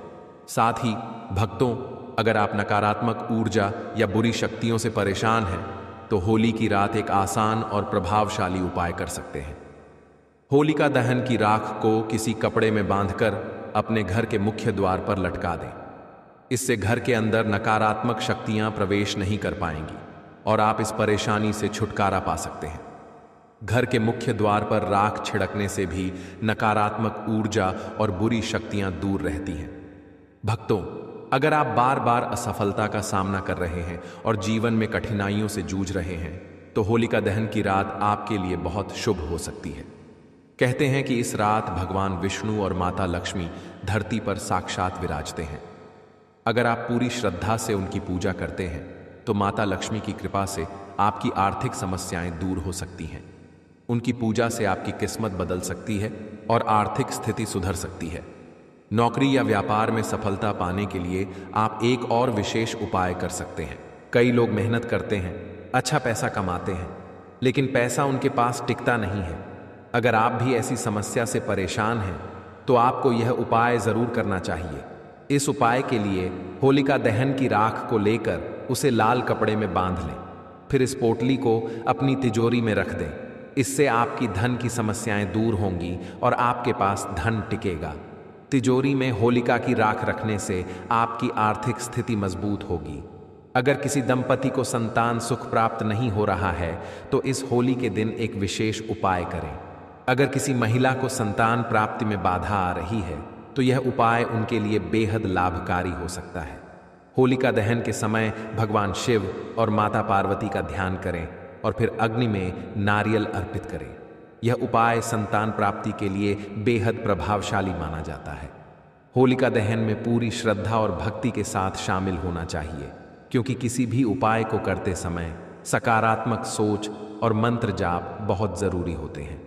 साथ ही भक्तों, अगर आप नकारात्मक ऊर्जा या बुरी शक्तियों से परेशान हैं तो होली की रात एक आसान और प्रभावशाली उपाय कर सकते हैं। होलिका दहन की राख को किसी कपड़े में बांधकर अपने घर के मुख्य द्वार पर लटका दें। इससे घर के अंदर नकारात्मक शक्तियां प्रवेश नहीं कर पाएंगी और आप इस परेशानी से छुटकारा पा सकते हैं। घर के मुख्य द्वार पर राख छिड़कने से भी नकारात्मक ऊर्जा और बुरी शक्तियां दूर रहती हैं। भक्तों, अगर आप बार बार असफलता का सामना कर रहे हैं और जीवन में कठिनाइयों से जूझ रहे हैं तो होलिका दहन की रात आपके लिए बहुत शुभ हो सकती है। कहते हैं कि इस रात भगवान विष्णु और माता लक्ष्मी धरती पर साक्षात विराजते हैं। अगर आप पूरी श्रद्धा से उनकी पूजा करते हैं तो माता लक्ष्मी की कृपा से आपकी आर्थिक समस्याएं दूर हो सकती हैं। उनकी पूजा से आपकी किस्मत बदल सकती है और आर्थिक स्थिति सुधर सकती है। नौकरी या व्यापार में सफलता पाने के लिए आप एक और विशेष उपाय कर सकते हैं। कई लोग मेहनत करते हैं, अच्छा पैसा कमाते हैं, लेकिन पैसा उनके पास टिकता नहीं है। अगर आप भी ऐसी समस्या से परेशान हैं तो आपको यह उपाय जरूर करना चाहिए। इस उपाय के लिए होलिका दहन की राख को लेकर उसे लाल कपड़े में बांध लें, फिर इस पोटली को अपनी तिजोरी में रख दें। इससे आपकी धन की समस्याएं दूर होंगी और आपके पास धन टिकेगा। तिजोरी में होलिका की राख रखने से आपकी आर्थिक स्थिति मजबूत होगी। अगर किसी दंपति को संतान सुख प्राप्त नहीं हो रहा है तो इस होली के दिन एक विशेष उपाय करें। अगर किसी महिला को संतान प्राप्ति में बाधा आ रही है तो यह उपाय उनके लिए बेहद लाभकारी हो सकता है। होलिका दहन के समय भगवान शिव और माता पार्वती का ध्यान करें और फिर अग्नि में नारियल अर्पित करें। यह उपाय संतान प्राप्ति के लिए बेहद प्रभावशाली माना जाता है। होलिका दहन में पूरी श्रद्धा और भक्ति के साथ शामिल होना चाहिए, क्योंकि किसी भी उपाय को करते समय सकारात्मक सोच और मंत्र जाप बहुत जरूरी होते हैं।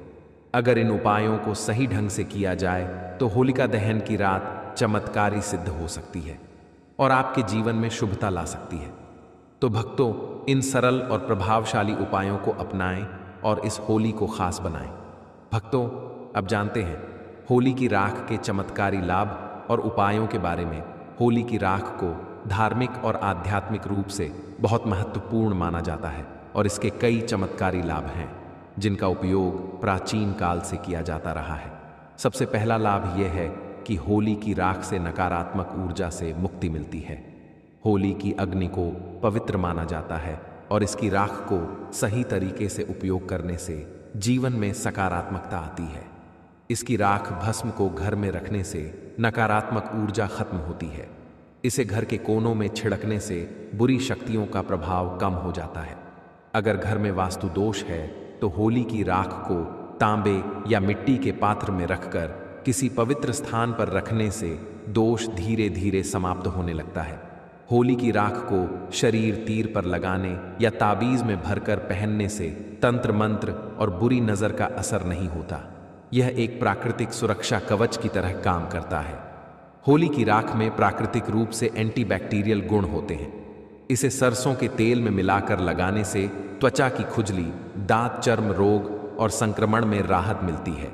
अगर इन उपायों को सही ढंग से किया जाए तो होलिका दहन की रात चमत्कारी सिद्ध हो सकती है और आपके जीवन में शुभता ला सकती है। तो भक्तों, इन सरल और प्रभावशाली उपायों को अपनाएं और इस होली को खास बनाएं। भक्तों, अब जानते हैं होली की राख के चमत्कारी लाभ और उपायों के बारे में। होली की राख को धार्मिक और आध्यात्मिक रूप से बहुत महत्वपूर्ण माना जाता है और इसके कई चमत्कारी लाभ हैं जिनका उपयोग प्राचीन काल से किया जाता रहा है। सबसे पहला लाभ यह है कि होली की राख से नकारात्मक ऊर्जा से मुक्ति मिलती है। होली की अग्नि को पवित्र माना जाता है और इसकी राख को सही तरीके से उपयोग करने से जीवन में सकारात्मकता आती है। इसकी राख भस्म को घर में रखने से नकारात्मक ऊर्जा खत्म होती है। इसे घर के कोनों में छिड़कने से बुरी शक्तियों का प्रभाव कम हो जाता है। अगर घर में वास्तु दोष है तो होली की राख को तांबे या मिट्टी के पात्र में रखकर किसी पवित्र स्थान पर रखने से दोष धीरे धीरे समाप्त होने लगता है। होली की राख को शरीर तीर पर लगाने या ताबीज में भरकर पहनने से तंत्र मंत्र और बुरी नजर का असर नहीं होता। यह एक प्राकृतिक सुरक्षा कवच की तरह काम करता है। होली की राख में प्राकृतिक रूप से एंटीबैक्टीरियल गुण होते हैं। इसे सरसों के तेल में मिलाकर लगाने से त्वचा की खुजली, दांत चर्म रोग और संक्रमण में राहत मिलती है।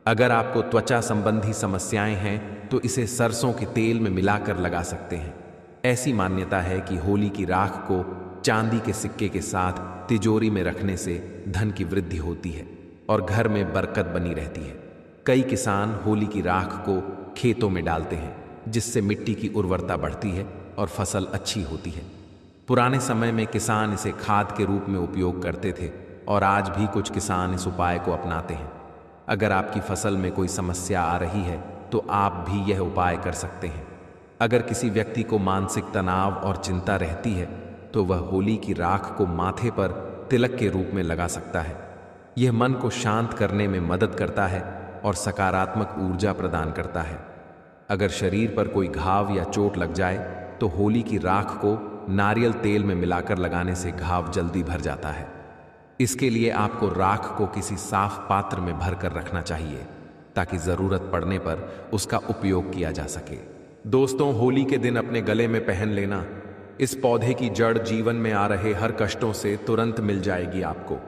अगर आपको त्वचा संबंधी समस्याएं हैं तो इसे सरसों के तेल में मिलाकर लगा सकते हैं। ऐसी मान्यता है कि होली की राख को चांदी के सिक्के के साथ तिजोरी में रखने से धन की वृद्धि होती है और घर में बरकत बनी रहती है। कई किसान होली की राख को खेतों में डालते हैं, जिससे मिट्टी की उर्वरता बढ़ती है और फसल अच्छी होती है। पुराने समय में किसान इसे खाद के रूप में उपयोग करते थे और आज भी कुछ किसान इस उपाय को अपनाते हैं। अगर आपकी फसल में कोई समस्या आ रही है तो आप भी यह उपाय कर सकते हैं। अगर किसी व्यक्ति को मानसिक तनाव और चिंता रहती है तो वह होली की राख को माथे पर तिलक के रूप में लगा सकता है। यह मन को शांत करने में मदद करता है और सकारात्मक ऊर्जा प्रदान करता है। अगर शरीर पर कोई घाव या चोट लग जाए तो होली की राख को नारियल तेल में मिलाकर लगाने से घाव जल्दी भर जाता है। इसके लिए आपको राख को किसी साफ पात्र में भरकर रखना चाहिए ताकि जरूरत पड़ने पर उसका उपयोग किया जा सके। दोस्तों, होली के दिन अपने गले में पहन लेना। इस पौधे की जड़ जीवन में आ रहे हर कष्टों से तुरंत मिल जाएगी आपको।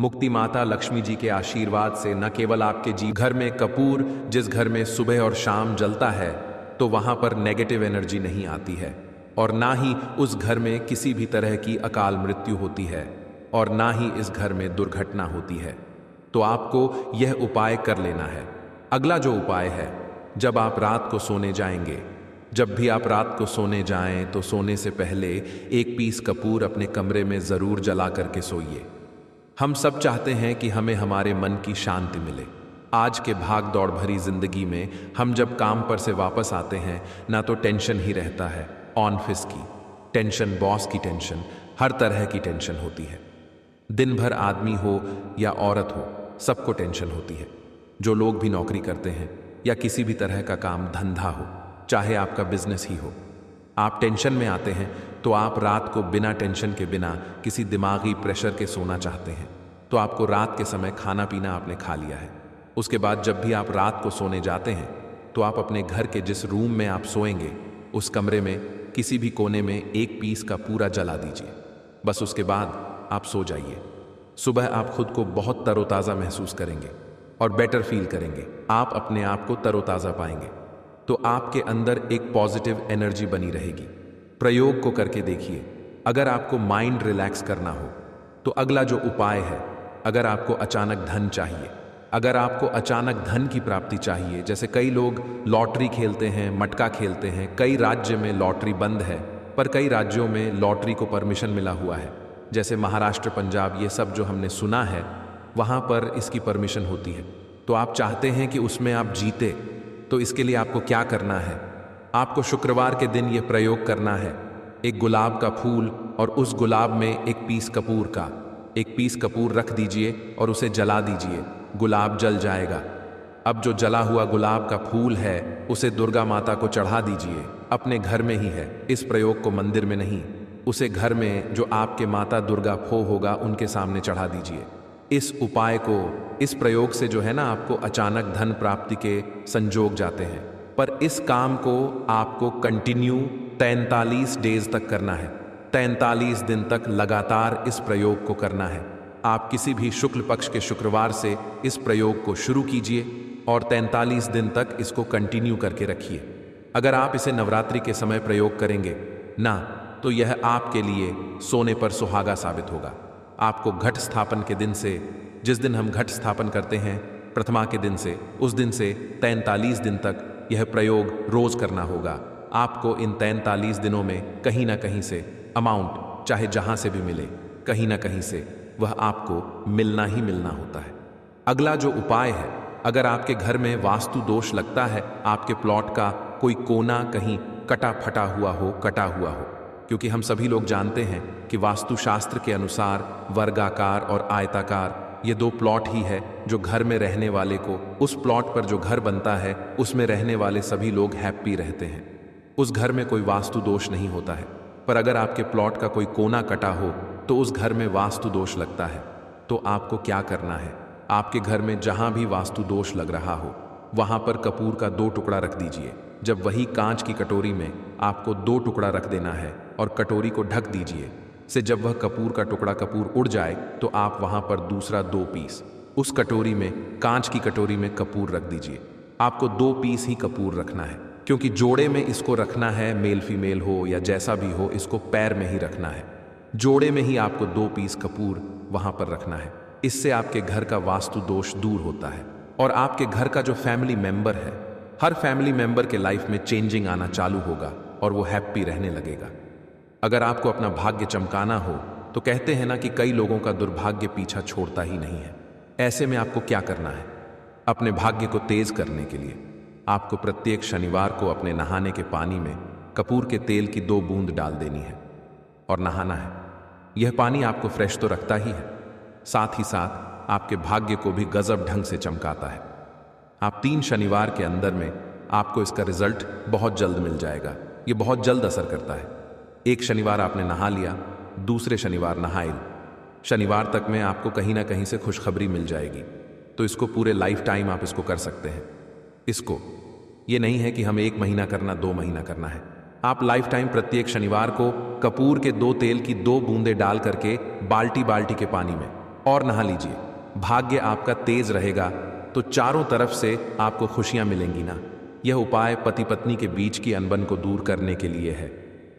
मुक्ति माता लक्ष्मी जी के आशीर्वाद से न केवल आपके घर में कपूर जिस घर में सुबह और शाम जलता है तो वहां पर नेगेटिव एनर्जी नहीं आती है, और ना ही उस घर में किसी भी तरह की अकाल मृत्यु होती है, और ना ही इस घर में दुर्घटना होती है। तो आपको यह उपाय कर लेना है। अगला जो उपाय है, जब आप रात को सोने जाएंगे, जब भी आप रात को सोने जाएं तो सोने से पहले एक पीस कपूर अपने कमरे में जरूर जला करके सोइए। हम सब चाहते हैं कि हमें हमारे मन की शांति मिले। आज के भाग दौड़ भरी जिंदगी में हम जब काम पर से वापस आते हैं ना तो टेंशन ही रहता है, ऑफिस की टेंशन, बॉस की टेंशन, हर तरह की टेंशन होती है। दिन भर आदमी हो या औरत हो, सबको टेंशन होती है। जो लोग भी नौकरी करते हैं या किसी भी तरह का काम धंधा हो, चाहे आपका बिजनेस ही हो, आप टेंशन में आते हैं तो आप रात को बिना टेंशन के, बिना किसी दिमागी प्रेशर के सोना चाहते हैं। तो आपको रात के समय खाना पीना आपने खा लिया है। उसके बाद जब भी आप रात को सोने जाते हैं तो आप अपने घर के जिस रूम में आप सोएंगे उस कमरे में किसी भी कोने में एक पीस का पूरा जला दीजिए। बस उसके बाद आप सो जाइए। सुबह आप खुद को बहुत तरोताज़ा महसूस करेंगे और बेटर फील करेंगे। आप अपने आप को तरोताज़ा पाएंगे तो आपके अंदर एक पॉजिटिव एनर्जी बनी रहेगी। प्रयोग को करके देखिए। अगर आपको माइंड रिलैक्स करना हो तो अगला जो उपाय है, अगर आपको अचानक धन चाहिए, अगर आपको अचानक धन की प्राप्ति चाहिए, जैसे कई लोग लॉटरी खेलते हैं, मटका खेलते हैं। कई राज्य में लॉटरी बंद है पर कई राज्यों में लॉटरी को परमिशन मिला हुआ है, जैसे महाराष्ट्र, पंजाब, ये सब जो हमने सुना है वहाँ पर इसकी परमिशन होती है। तो आप चाहते हैं कि उसमें आप जीते, तो इसके लिए आपको क्या करना है? आपको शुक्रवार के दिन ये प्रयोग करना है। एक गुलाब का फूल और उस गुलाब में एक पीस कपूर रख दीजिए और उसे जला दीजिए। गुलाब जल जाएगा। अब जो जला हुआ गुलाब का फूल है उसे दुर्गा माता को चढ़ा दीजिए। अपने घर में ही है, इस प्रयोग को मंदिर में नहीं, उसे घर में जो आपके माता दुर्गा फो होगा उनके सामने चढ़ा दीजिए। इस उपाय को, इस प्रयोग से जो है ना, आपको अचानक धन प्राप्ति के संजोग जाते हैं। पर इस काम को आपको कंटिन्यू 43 डेज तक करना है। 43 दिन तक लगातार इस प्रयोग को करना है। आप किसी भी शुक्ल पक्ष के शुक्रवार से इस प्रयोग को शुरू कीजिए और 43 दिन तक इसको कंटिन्यू करके रखिए। अगर आप इसे नवरात्रि के समय प्रयोग करेंगे ना तो यह आपके लिए सोने पर सुहागा साबित होगा। आपको घट स्थापन के दिन से, जिस दिन हम घट स्थापन करते हैं प्रथमा के दिन से, उस दिन से 43 दिन तक यह प्रयोग रोज करना होगा। आपको इन 43 दिनों में कहीं ना कहीं से अमाउंट, चाहे जहां से भी मिले, कहीं ना कहीं से वह आपको मिलना ही मिलना होता है। अगला जो उपाय है, अगर आपके घर में वास्तु दोष लगता है, आपके प्लॉट का कोई कोना कहीं कटा फटा हुआ हो, कटा हुआ हो, क्योंकि हम सभी लोग जानते हैं कि वास्तुशास्त्र के अनुसार वर्गाकार और आयताकार ये दो प्लॉट ही है जो घर में रहने वाले को, उस प्लॉट पर जो घर बनता है उसमें रहने वाले सभी लोग हैप्पी रहते हैं। उस घर में कोई वास्तु दोष नहीं होता है। पर अगर आपके प्लॉट का कोई कोना कटा हो तो उस घर में वास्तु दोष लगता है। तो आपको क्या करना है? आपके घर में जहां भी वास्तु दोष लग रहा हो वहां पर कपूर का 2 टुकड़ा रख दीजिए। जब वही कांच की कटोरी में आपको 2 टुकड़ा रख देना है और कटोरी को ढक दीजिए से जब वह कपूर का टुकड़ा कपूर उड़ जाए तो आप वहां पर दूसरा 2 पीस उस कटोरी में, कांच की कटोरी में कपूर रख दीजिए। आपको 2 पीस ही कपूर रखना है, क्योंकि जोड़े में इसको रखना है, मेल फीमेल हो या जैसा भी हो, इसको पैर में ही रखना है। जोड़े में ही आपको 2 पीस कपूर वहां पर रखना है। इससे आपके घर का वास्तु दोष दूर होता है और आपके घर का जो फैमिली मेंबर है, हर फैमिली मेंबर के लाइफ में चेंजिंग आना चालू होगा और वो हैप्पी रहने लगेगा। अगर आपको अपना भाग्य चमकाना हो तो कहते हैं ना कि कई लोगों का दुर्भाग्य पीछा छोड़ता ही नहीं है। ऐसे में आपको क्या करना है? अपने भाग्य को तेज करने के लिए आपको प्रत्येक शनिवार को अपने नहाने के पानी में कपूर के तेल की 2 बूंद डाल देनी है और नहाना है। यह पानी आपको फ्रेश तो रखता ही है, साथ ही साथ आपके भाग्य को भी गजब ढंग से चमकाता है। आप 3 शनिवार के अंदर में आपको इसका रिजल्ट बहुत जल्द मिल जाएगा। ये बहुत जल्द असर करता है। एक शनिवार आपने नहा लिया, दूसरे शनिवार नहाए, शनिवार तक में आपको कहीं ना कहीं से खुशखबरी मिल जाएगी। तो इसको पूरे लाइफ टाइम आप इसको कर सकते हैं। इसको ये नहीं है कि हम 1 महीना करना, 2 महीना करना है। आप लाइफ टाइम प्रत्येक शनिवार को कपूर के 2 तेल की 2 बूंदें डाल करके बाल्टी बाल्टी के पानी में और नहा लीजिए। भाग्य आपका तेज रहेगा तो चारों तरफ से आपको खुशियां मिलेंगी ना। यह उपाय पति पत्नी के बीच की अनबन को दूर करने के लिए है।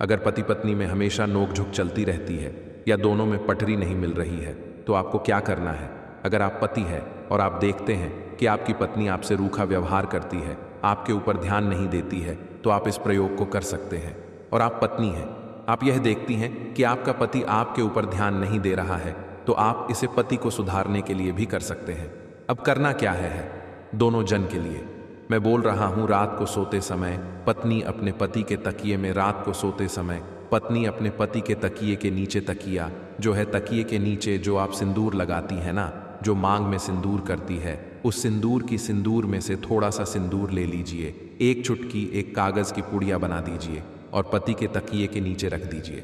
अगर पति पत्नी में हमेशा नोकझोंक चलती रहती है या दोनों में पटरी नहीं मिल रही है तो आपको क्या करना है? अगर आप पति है और आप देखते हैं कि आपकी पत्नी आपसे रूखा व्यवहार करती है, आपके ऊपर ध्यान नहीं देती है, तो आप इस प्रयोग को कर सकते हैं। और आप पत्नी हैं, आप यह देखती हैं कि आपका पति आपके ऊपर ध्यान नहीं दे रहा है, तो आप इसे पति को सुधारने के लिए भी कर सकते हैं। अब करना क्या है? दोनों जन के लिए मैं बोल रहा हूं। रात को सोते समय पत्नी अपने पति के तकिए में, रात को सोते समय पत्नी अपने पति के तकिए के नीचे, तकिया जो है तकिए के नीचे जो आप सिंदूर लगाती है ना, जो मांग में सिंदूर करती है, उस सिंदूर की सिंदूर में से थोड़ा सा सिंदूर ले लीजिए, एक चुटकी एक कागज की पुड़िया बना दीजिए और पति के तकिए के नीचे रख दीजिए।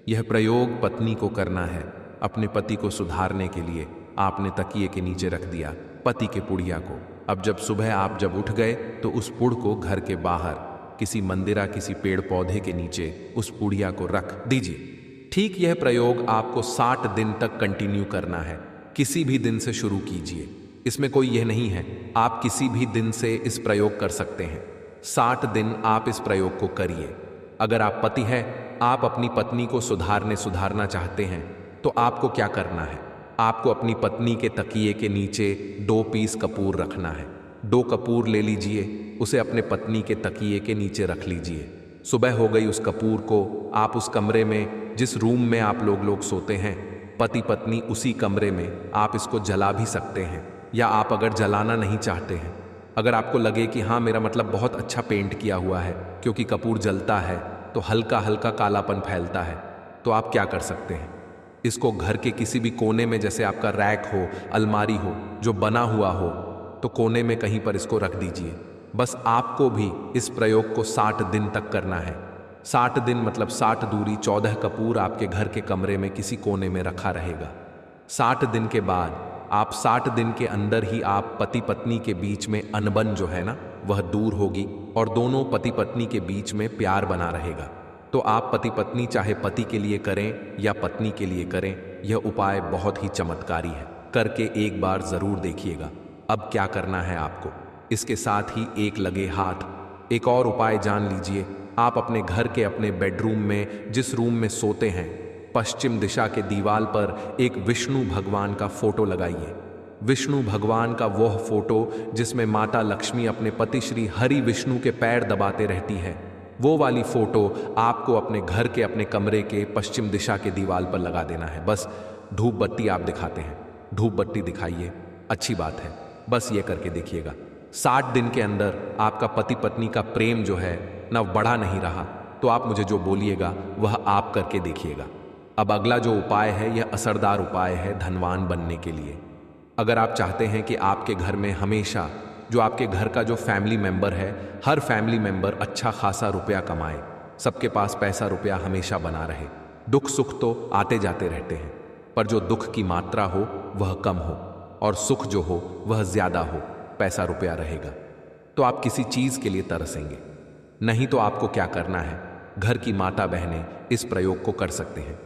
यह प्रयोग पत्नी को करना है। अपने पति को सुधारने के लिए आपने तकिए के नीचे रख दिया पति के पुड़िया को। अब जब सुबह आप जब उठ गए तो उस पुड़ को घर के बाहर किसी मंदिरा, किसी पेड़ पौधे के नीचे उस पुड़िया को रख दीजिए। ठीक यह प्रयोग आपको 60 दिन तक कंटिन्यू करना है। किसी भी दिन से शुरू कीजिए, इसमें कोई यह नहीं है, आप किसी भी दिन से इस प्रयोग कर सकते हैं। 60 दिन आप इस प्रयोग को करिए। अगर आप पति हैं, आप अपनी पत्नी को सुधारना चाहते हैं तो आपको क्या करना है? आपको अपनी पत्नी के तकिए के नीचे 2 पीस कपूर रखना है। 2 कपूर ले लीजिए, उसे अपने पत्नी के तकिए के नीचे रख लीजिए। सुबह हो गई, उस कपूर को आप उस कमरे में, जिस रूम में आप लोग सोते हैं, पति पत्नी, उसी कमरे में आप इसको जला भी सकते हैं। या आप अगर जलाना नहीं चाहते हैं, अगर आपको लगे कि हाँ मेरा मतलब बहुत अच्छा पेंट किया हुआ है, क्योंकि कपूर जलता है तो हल्का हल्का कालापन फैलता है, तो आप क्या कर सकते हैं? इसको घर के किसी भी कोने में, जैसे आपका रैक हो, अलमारी हो जो बना हुआ हो, तो कोने में कहीं पर इसको रख दीजिए। बस आपको भी इस प्रयोग को 60 दिन तक करना है। 60 दिन मतलब 60 दूरी 14 कपूर आपके घर के कमरे में किसी कोने में रखा रहेगा। 60 दिन के बाद आप 60 दिन के अंदर ही आप पति पत्नी के बीच में अनबन जो है ना, वह दूर होगी और दोनों पति पत्नी के बीच में प्यार बना रहेगा। तो आप पति पत्नी चाहे पति के लिए करें या पत्नी के लिए करें, यह उपाय बहुत ही चमत्कारी है। करके एक बार जरूर देखिएगा। अब क्या करना है आपको? इसके साथ ही एक लगे हाथ एक और उपाय जान लीजिए। आप अपने घर के अपने बेडरूम में, जिस रूम में सोते हैं, पश्चिम दिशा के दीवार पर एक विष्णु भगवान का फोटो लगाइए। विष्णु भगवान का वह फोटो जिसमें माता लक्ष्मी अपने पति श्री हरि विष्णु के पैर दबाते रहती है, वो वाली फोटो आपको अपने घर के अपने कमरे के पश्चिम दिशा के दीवार पर लगा देना है। बस धूप बत्ती आप दिखाते हैं, धूप बत्ती दिखाइए, अच्छी बात है, बस ये करके देखिएगा। 60 दिन के अंदर आपका पति पत्नी का प्रेम जो है ना बढ़ा नहीं रहा, तो आप मुझे जो बोलिएगा वह आप करके देखिएगा। अब अगला जो उपाय है, यह असरदार उपाय है धनवान बनने के लिए। अगर आप चाहते हैं कि आपके घर में हमेशा जो आपके घर का जो फैमिली मेंबर है, हर फैमिली मेंबर अच्छा खासा रुपया कमाए, सबके पास पैसा रुपया हमेशा बना रहे। दुख सुख तो आते जाते रहते हैं, पर जो दुख की मात्रा हो वह कम हो और सुख जो हो वह ज्यादा हो, पैसा रुपया रहेगा, तो आप किसी चीज के लिए तरसेंगे। नहीं तो आपको क्या करना है, घर की माता बहनें इस प्रयोग को कर सकते हैं।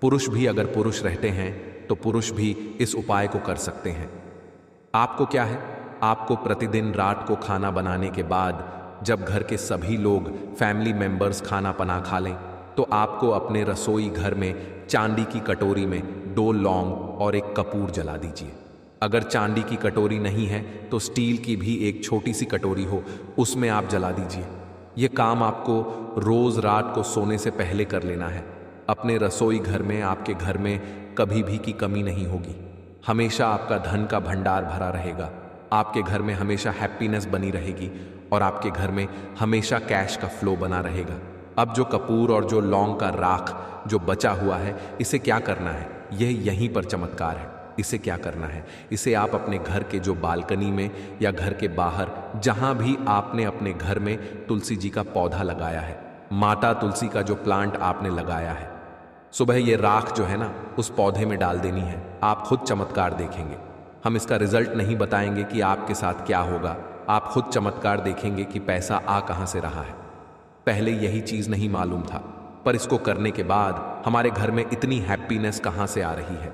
पुरुष भी अगर पुरुष रहते हैं तो पुरुष भी इस उपाय को कर सकते हैं। आपको क्या है, आपको प्रतिदिन रात को खाना बनाने के बाद जब घर के सभी लोग फैमिली मेंबर्स खाना पना खा लें, तो आपको अपने रसोई घर में चांदी की कटोरी में 2 लौंग और 1 कपूर जला दीजिए। अगर चांदी की कटोरी नहीं है तो स्टील की भी एक छोटी सी कटोरी हो, उसमें आप जला दीजिए। ये काम आपको रोज रात को सोने से पहले कर लेना है। अपने रसोई घर में, आपके घर में कभी भी की कमी नहीं होगी। हमेशा आपका धन का भंडार भरा रहेगा, आपके घर में हमेशा हैप्पीनेस बनी रहेगी और आपके घर में हमेशा कैश का फ्लो बना रहेगा। अब जो कपूर और जो लौंग का राख जो बचा हुआ है, इसे क्या करना है, यह यहीं पर चमत्कार है। इसे क्या करना है, इसे आप अपने घर के जो बालकनी में या घर के बाहर जहां भी आपने अपने घर में तुलसी जी का पौधा लगाया है, माता तुलसी का जो प्लांट आपने लगाया है, सुबह ये राख जो है ना उस पौधे में डाल देनी है। आप खुद चमत्कार देखेंगे। हम इसका रिजल्ट नहीं बताएंगे कि आपके साथ क्या होगा, आप खुद चमत्कार देखेंगे कि पैसा आ कहां से रहा है। पहले यही चीज नहीं मालूम था, पर इसको करने के बाद हमारे घर में इतनी हैप्पीनेस कहां से आ रही है,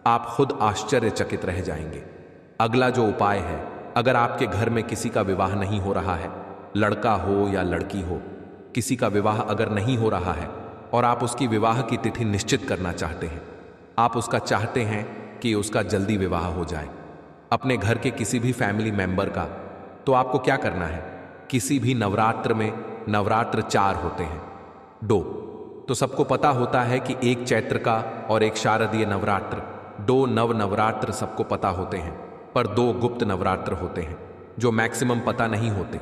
आप खुद आश्चर्यचकित रह जाएंगे। अगला जो उपाय है, अगर आपके घर में किसी का विवाह नहीं हो रहा है, लड़का हो या लड़की हो, किसी का विवाह अगर नहीं हो रहा है और आप उसकी विवाह की तिथि निश्चित करना चाहते हैं, आप उसका चाहते हैं कि उसका जल्दी विवाह हो जाए अपने घर के किसी भी फैमिली मेंबर का, तो आपको क्या करना है, किसी भी नवरात्र में नवरात्र 4 होते हैं, 2 तो सबको पता होता है कि एक चैत्र का और एक शारदीय नवरात्र, 2 नवरात्र सबको पता होते हैं, पर 2 गुप्त नवरात्र होते हैं जो मैक्सिमम पता नहीं होते।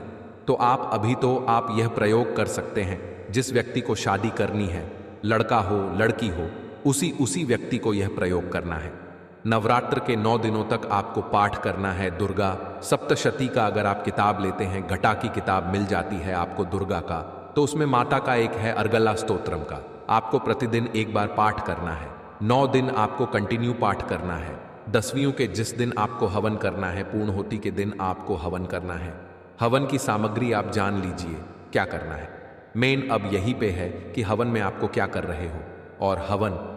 तो आप अभी तो आप यह प्रयोग कर सकते हैं, जिस व्यक्ति को शादी करनी है, लड़का हो लड़की हो, उसी व्यक्ति को यह प्रयोग करना है। नवरात्र के 9 दिनों तक आपको पाठ करना है दुर्गा सप्तशती का। अगर आप किताब लेते हैं, घटा की किताब मिल जाती है आपको दुर्गा का, तो उसमें माता का एक है अर्गला स्तोत्रम का, आपको प्रतिदिन एक बार पाठ करना है। 9 दिन आपको कंटिन्यू पाठ करना है। 10वीं के जिस दिन आपको हवन करना है, पूर्णहोती के दिन आपको हवन करना है। हवन की सामग्री आप जान लीजिए क्या करना है। मेन अब यही पे है कि हवन में आपको क्या कर रहे हो, और हवन